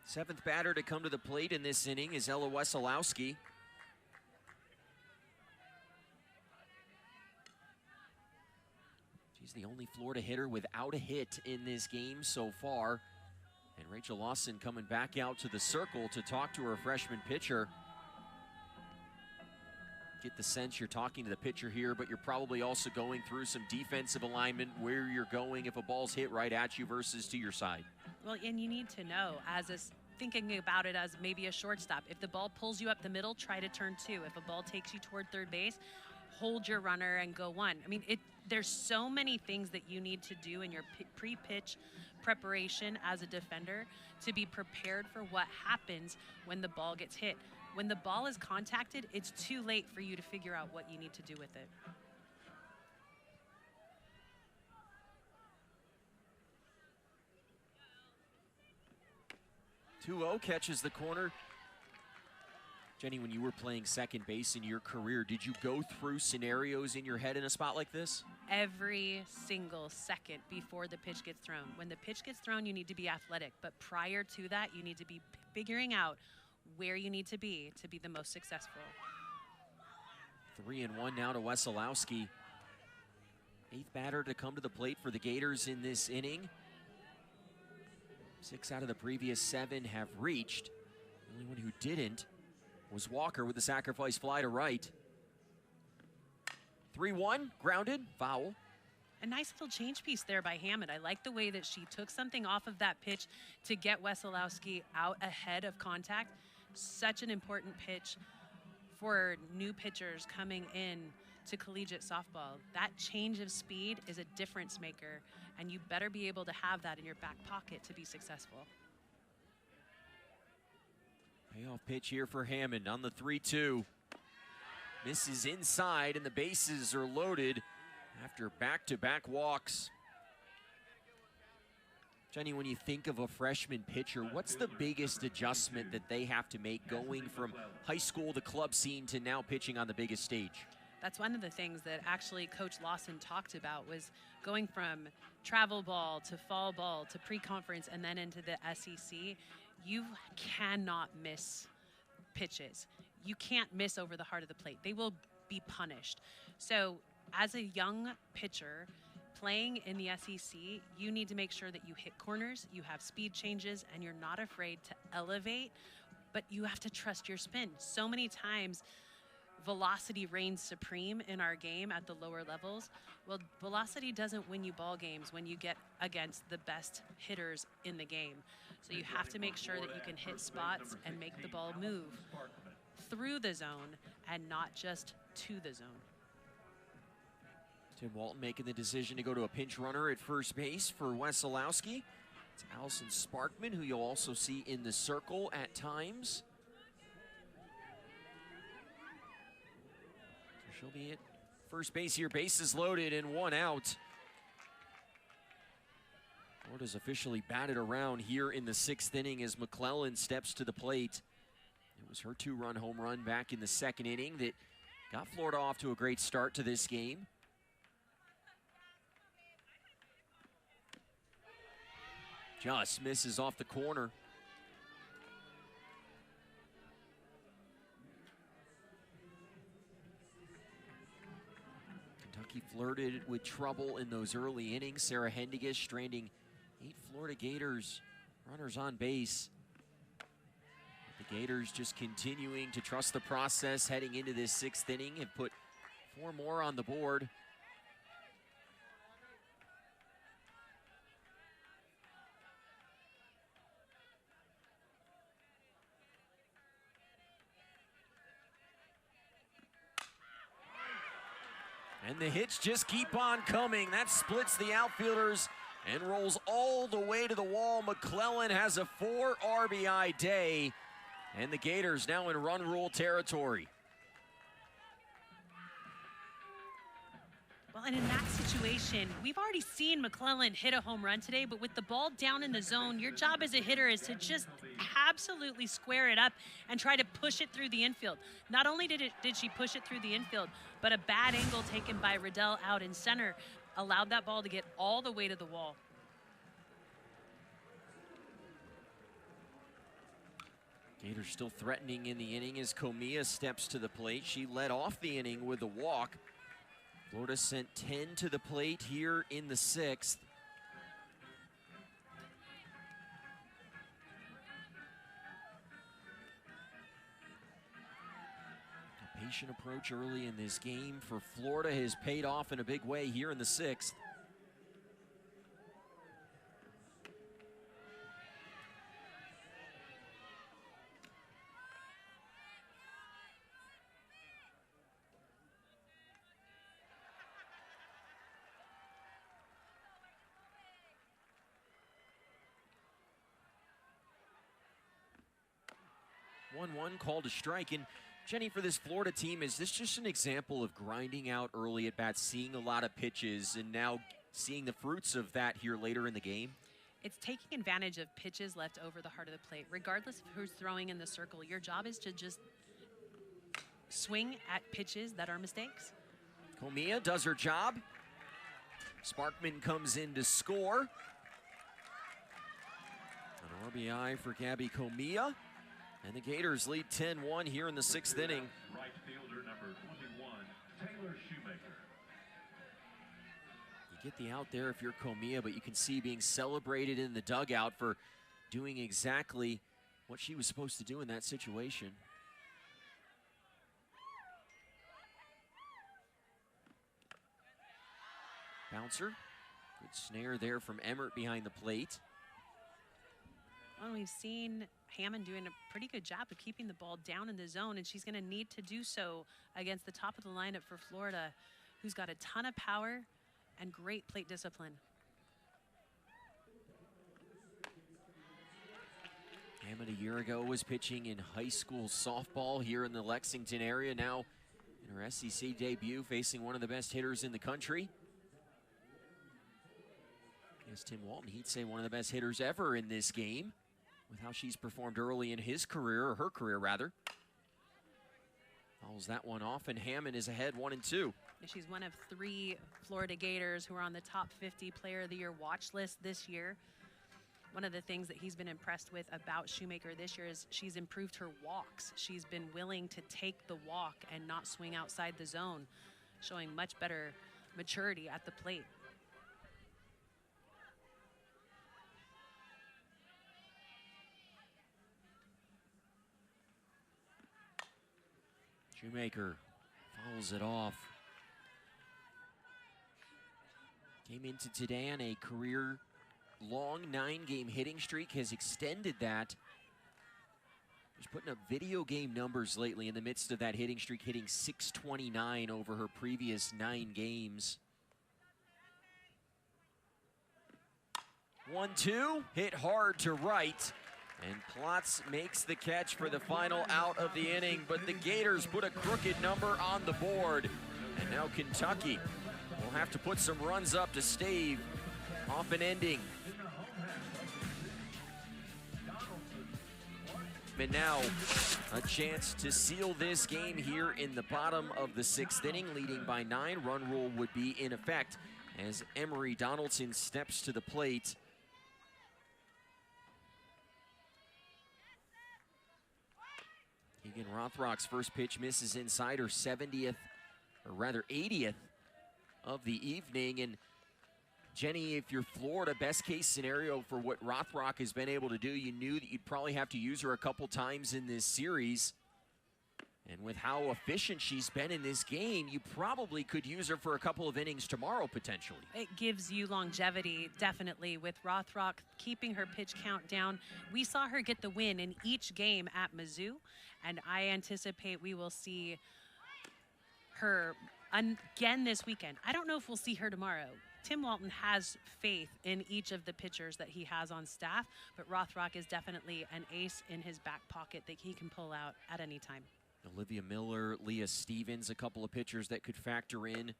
7th batter to come to the plate in this inning is Ella Wesolowski. She's She's the only Florida hitter without a hit in this game so far. And Rachel Lawson coming back out to the circle to talk to her freshman pitcher. Get the sense you're talking to the pitcher here, but you're probably also going through some defensive alignment, where you're going if a ball's hit right at you versus to your side. Well, and you need to know, thinking about it as maybe a shortstop, if the ball pulls you up the middle, try to turn 2. If a ball takes you toward third base, hold your runner and go 1. I mean, there's so many things that you need to do in your pre-pitch preparation as a defender to be prepared for what happens when the ball gets hit. When the ball is contacted, it's too late for you to figure out what you need to do with it. Two-0 catches the corner. Jenny, when you were playing second base in your career, did you go through scenarios in your head in a spot like this? Every single second before the pitch gets thrown. When the pitch gets thrown, you need to be athletic. But prior to that, you need to be figuring out where you need to be the most successful. 3-1 now to Wesolowski. 8th batter to come to the plate for the Gators in this inning. 6 out of the previous 7 have reached. The only one who didn't was Walker with the sacrifice fly to right. 3-1, grounded, foul. A nice little change piece there by Hammond. I like the way that she took something off of that pitch to get Wesolowski out ahead of contact. Such an important pitch for new pitchers coming in to collegiate softball. That change of speed is a difference maker, and you better be able to have that in your back pocket to be successful. Payoff pitch here for Hammond on the 3-2. Misses inside, and the bases are loaded after back-to-back walks. Jenny, when you think of a freshman pitcher, what's the biggest adjustment that they have to make going from high school, the club scene, to now pitching on the biggest stage? That's one of the things that actually Coach Lawson talked about, was going from travel ball to fall ball to pre-conference and then into the SEC. You cannot miss pitches. You can't miss over the heart of the plate. They will be punished. So as a young pitcher playing in the SEC, you need to make sure that you hit corners, you have speed changes, and you're not afraid to elevate, but you have to trust your spin. So many times, velocity reigns supreme in our game at the lower levels. Well, velocity doesn't win you ball games when you get against the best hitters in the game. So you have to make sure that you can hit spots and make the ball move through the zone and not just to the zone. Tim Walton making the decision to go to a pinch runner at first base for Wesolowski. It's Allison Sparkman, who you'll also see in the circle at times. So she'll be at first base here. Bases loaded and 1 out. Florida's officially batted around here in the 6th inning as McClellan steps to the plate. It was her 2-run home run back in the 2nd inning that got Florida off to a great start to this game. Just misses off the corner. Kentucky flirted with trouble in those early innings. Sarah Hendiges stranding 8 Florida Gators runners on base. The Gators just continuing to trust the process heading into this 6th inning, have put 4 more on the board. And the hits just keep on coming. That splits the outfielders and rolls all the way to the wall. McClellan has a 4 RBI day, and the Gators now in run rule territory. Well, and in that situation, we've already seen McClellan hit a home run today, but with the ball down in the zone, your job as a hitter is to just absolutely square it up and try to push it through the infield. Not only did she push it through the infield, but a bad angle taken by Riddell out in center allowed that ball to get all the way to the wall. Gators still threatening in the inning as Comia steps to the plate. She led off the inning with a walk. Florida sent 10 to the plate here in the 6th. A patient approach early in this game for Florida has paid off in a big way here in the 6th. One called a strike. And Jenny, for this Florida team, is this just an example of grinding out early at bats, seeing a lot of pitches, and now seeing the fruits of that here later in the game? It's taking advantage of pitches left over the heart of the plate. Regardless of who's throwing in the circle, your job is to just swing at pitches that are mistakes. Comia does her job. Sparkman comes in to score. An RBI for Gabby Comia. And the Gators lead 10-1 here in the 6th inning. Right fielder number 21, Taylor Shoemaker. You get the out there if you're Comia, but you can see being celebrated in the dugout for doing exactly what she was supposed to do in that situation. Bouncer. Good snare there from Emmert behind the plate. Well, we've seen Hammond doing a pretty good job of keeping the ball down in the zone, and she's going to need to do so against the top of the lineup for Florida, who's got a ton of power and great plate discipline. Hammond a year ago was pitching in high school softball here in the Lexington area. Now in her SEC debut, facing one of the best hitters in the country. Yes, Tim Walton, he'd say one of the best hitters ever in this game, with how she's performed early in his career, or her career rather. Fouls that one off, and Hammond is ahead 1-2. She's one of 3 Florida Gators who are on the top 50 Player of the Year watch list this year. One of the things that he's been impressed with about Shoemaker this year is she's improved her walks. She's been willing to take the walk and not swing outside the zone, showing much better maturity at the plate. Shoemaker fouls it off. Came into today on a career-long 9-game hitting streak, has extended that. She's putting up video game numbers lately in the midst of that hitting streak, hitting .629 over her previous 9 games. 1-2, hit hard to right. And Plotz makes the catch for the final out of the inning, but the Gators put a crooked number on the board. And now Kentucky will have to put some runs up to stave off an ending. And now a chance to seal this game here in the bottom of the 6th inning, leading by 9. Run rule would be in effect as Emery Donaldson steps to the plate. Keegan Rothrock's first pitch misses inside her 70th, or rather 80th of the evening. And Jenny, if you're Florida, best case scenario for what Rothrock has been able to do, you knew that you'd probably have to use her a couple times in this series. And with how efficient she's been in this game, you probably could use her for a couple of innings tomorrow, potentially. It gives you longevity, definitely, with Rothrock keeping her pitch count down. We saw her get the win in each game at Mizzou, and I anticipate we will see her again this weekend. I don't know if we'll see her tomorrow. Tim Walton has faith in each of the pitchers that he has on staff, but Rothrock is definitely an ace in his back pocket that he can pull out at any time. Olivia Miller, Leah Stevens, a couple of pitchers that could factor in.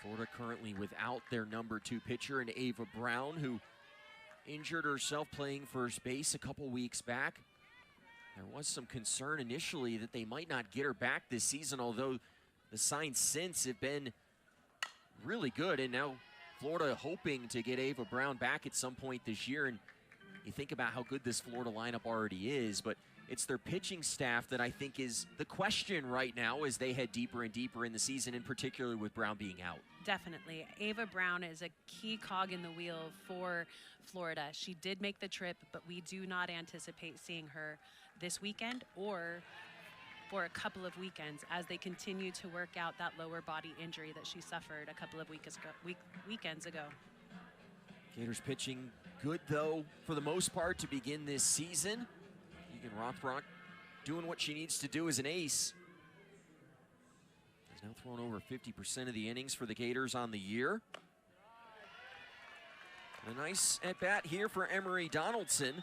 Florida currently without their number 2 pitcher, and Ava Brown, who injured herself playing first base a couple weeks back. There was some concern initially that they might not get her back this season, although the signs since have been really good. And now Florida hoping to get Ava Brown back at some point this year. And you think about how good this Florida lineup already is, but It's their pitching staff that I think is the question right now as they head deeper and deeper in the season, in particular with Brown being out. Definitely. Ava Brown is a key cog in the wheel for Florida. She did make the trip, but we do not anticipate seeing her this weekend or for a couple of weekends as they continue to work out that lower body injury that she suffered a couple of weekends ago. Gators pitching good, though, for the most part to begin this season. Keegan Rothrock doing what she needs to do as an ace. Has now thrown over 50% of the innings for the Gators on the year. A nice at-bat here for Emery Donaldson.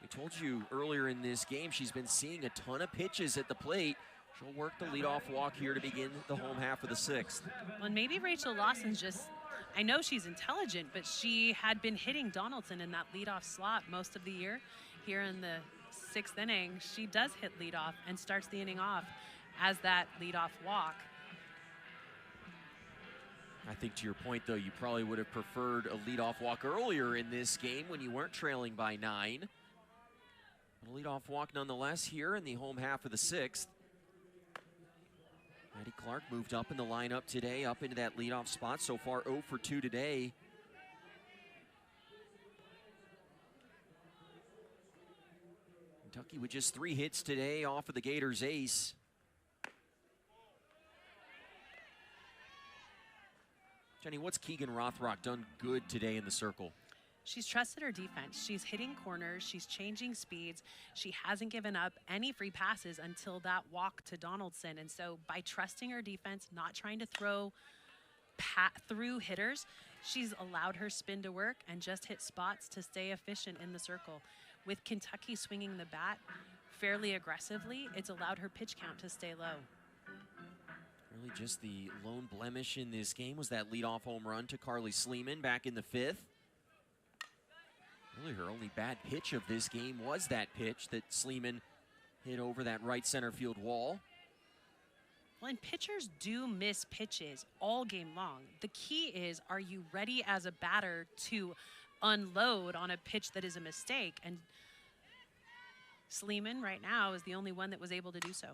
We told you earlier in this game she's been seeing a ton of pitches at the plate. She'll work the leadoff walk here to begin the home half of the sixth. Well, and maybe Rachel Lawson's just, I know she's intelligent, but she had been hitting Donaldson in that leadoff slot most of the year. Here in the sixth inning, she does hit leadoff and starts the inning off as that leadoff walk. I think to your point, though, you probably would have preferred a leadoff walk earlier in this game when you weren't trailing by 9. But a leadoff walk nonetheless here in the home half of the sixth. Maddie Clark moved up in the lineup today, up into that leadoff spot. So far 0 for 2 today. Kentucky with just 3 hits today off of the Gators ace. Jenny, what's Keegan Rothrock done good today in the circle? She's trusted her defense. She's hitting corners. She's changing speeds. She hasn't given up any free passes until that walk to Donaldson. And so by trusting her defense, not trying to throw through hitters, she's allowed her spin to work and just hit spots to stay efficient in the circle. With Kentucky swinging the bat fairly aggressively, it's allowed her pitch count to stay low. Really just the lone blemish in this game was that leadoff home run to Carly Sleeman back in the 5th. Really her only bad pitch of this game was that pitch that Sleeman hit over that right center field wall. Well, and pitchers do miss pitches all game long. The key is, are you ready as a batter to unload on a pitch that is a mistake? And Sleeman right now is the only one that was able to do so.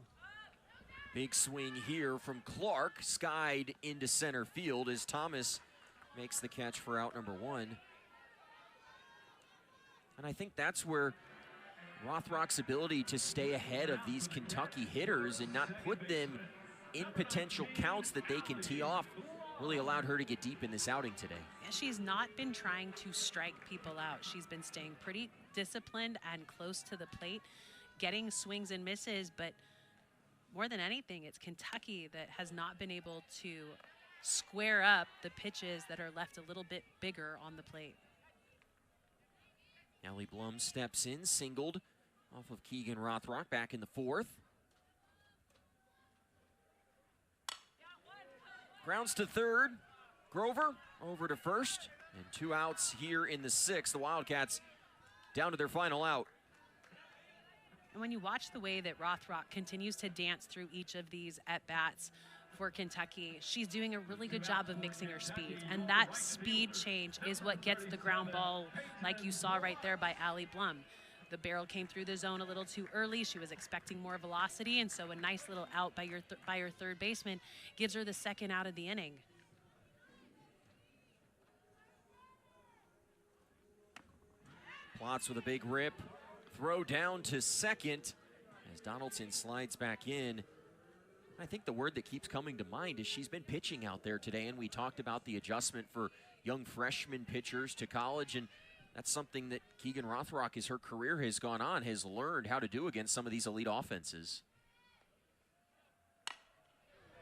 Big swing here from Clark, skied into center field as Thomas makes the catch for out number 1. And I think that's where Rothrock's ability to stay ahead of these Kentucky hitters and not put them in potential counts that they can tee off really allowed her to get deep in this outing today. Yeah, she's not been trying to strike people out. She's been staying pretty disciplined and close to the plate, getting swings and misses, but more than anything, it's Kentucky that has not been able to square up the pitches that are left a little bit bigger on the plate. Allie Blum steps in, singled off of Keegan Rothrock back in the 4th. Grounds to 3rd. Grover over to 1st. And 2 outs here in the 6th. The Wildcats down to their final out. And when you watch the way that Rothrock continues to dance through each of these at-bats for Kentucky, she's doing a really good job of mixing her speeds. And that speed change is what gets the ground ball, like you saw right there by Allie Blum. The barrel came through the zone a little too early. She was expecting more velocity, and so a nice little out by her third baseman gives her the 2nd out of the inning. Plotz with a big rip. Throw down to 2nd as Donaldson slides back in. I think the word that keeps coming to mind is she's been pitching out there today, and we talked about the adjustment for young freshman pitchers to college, and that's something that Keegan Rothrock, as her career has gone on, has learned how to do against some of these elite offenses.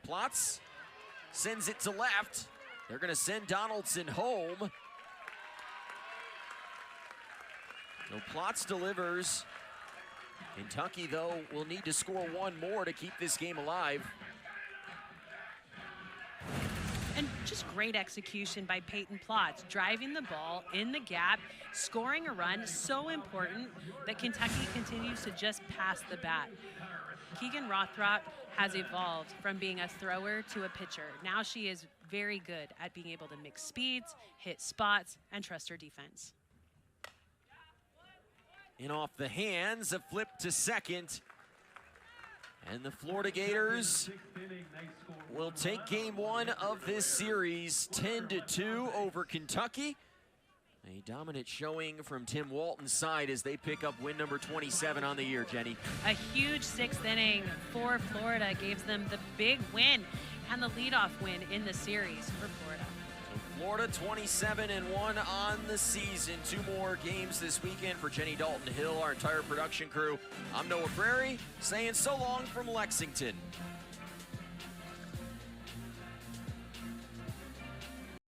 Plotz sends it to left. They're going to send Donaldson home. So Plotz delivers. Kentucky, though, will need to score 1 more to keep this game alive. And just great execution by Peyton Plotz, driving the ball in the gap, scoring a run, so important that Kentucky continues to just pass the bat. Keegan Rothrock has evolved from being a thrower to a pitcher. Now she is very good at being able to mix speeds, hit spots, and trust her defense. in off the hands, a flip to second. And the Florida Gators will take game one of this series 10-2 over Kentucky. A dominant showing from Tim Walton's side as they pick up win number 27 on the year, Jenny. A huge sixth inning for Florida gave them the big win and the leadoff win in the series for Florida. Florida 27-1 on the season. 2 more games this weekend for Jenny Dalton Hill, our entire production crew. I'm Noah Prairie saying so long from Lexington.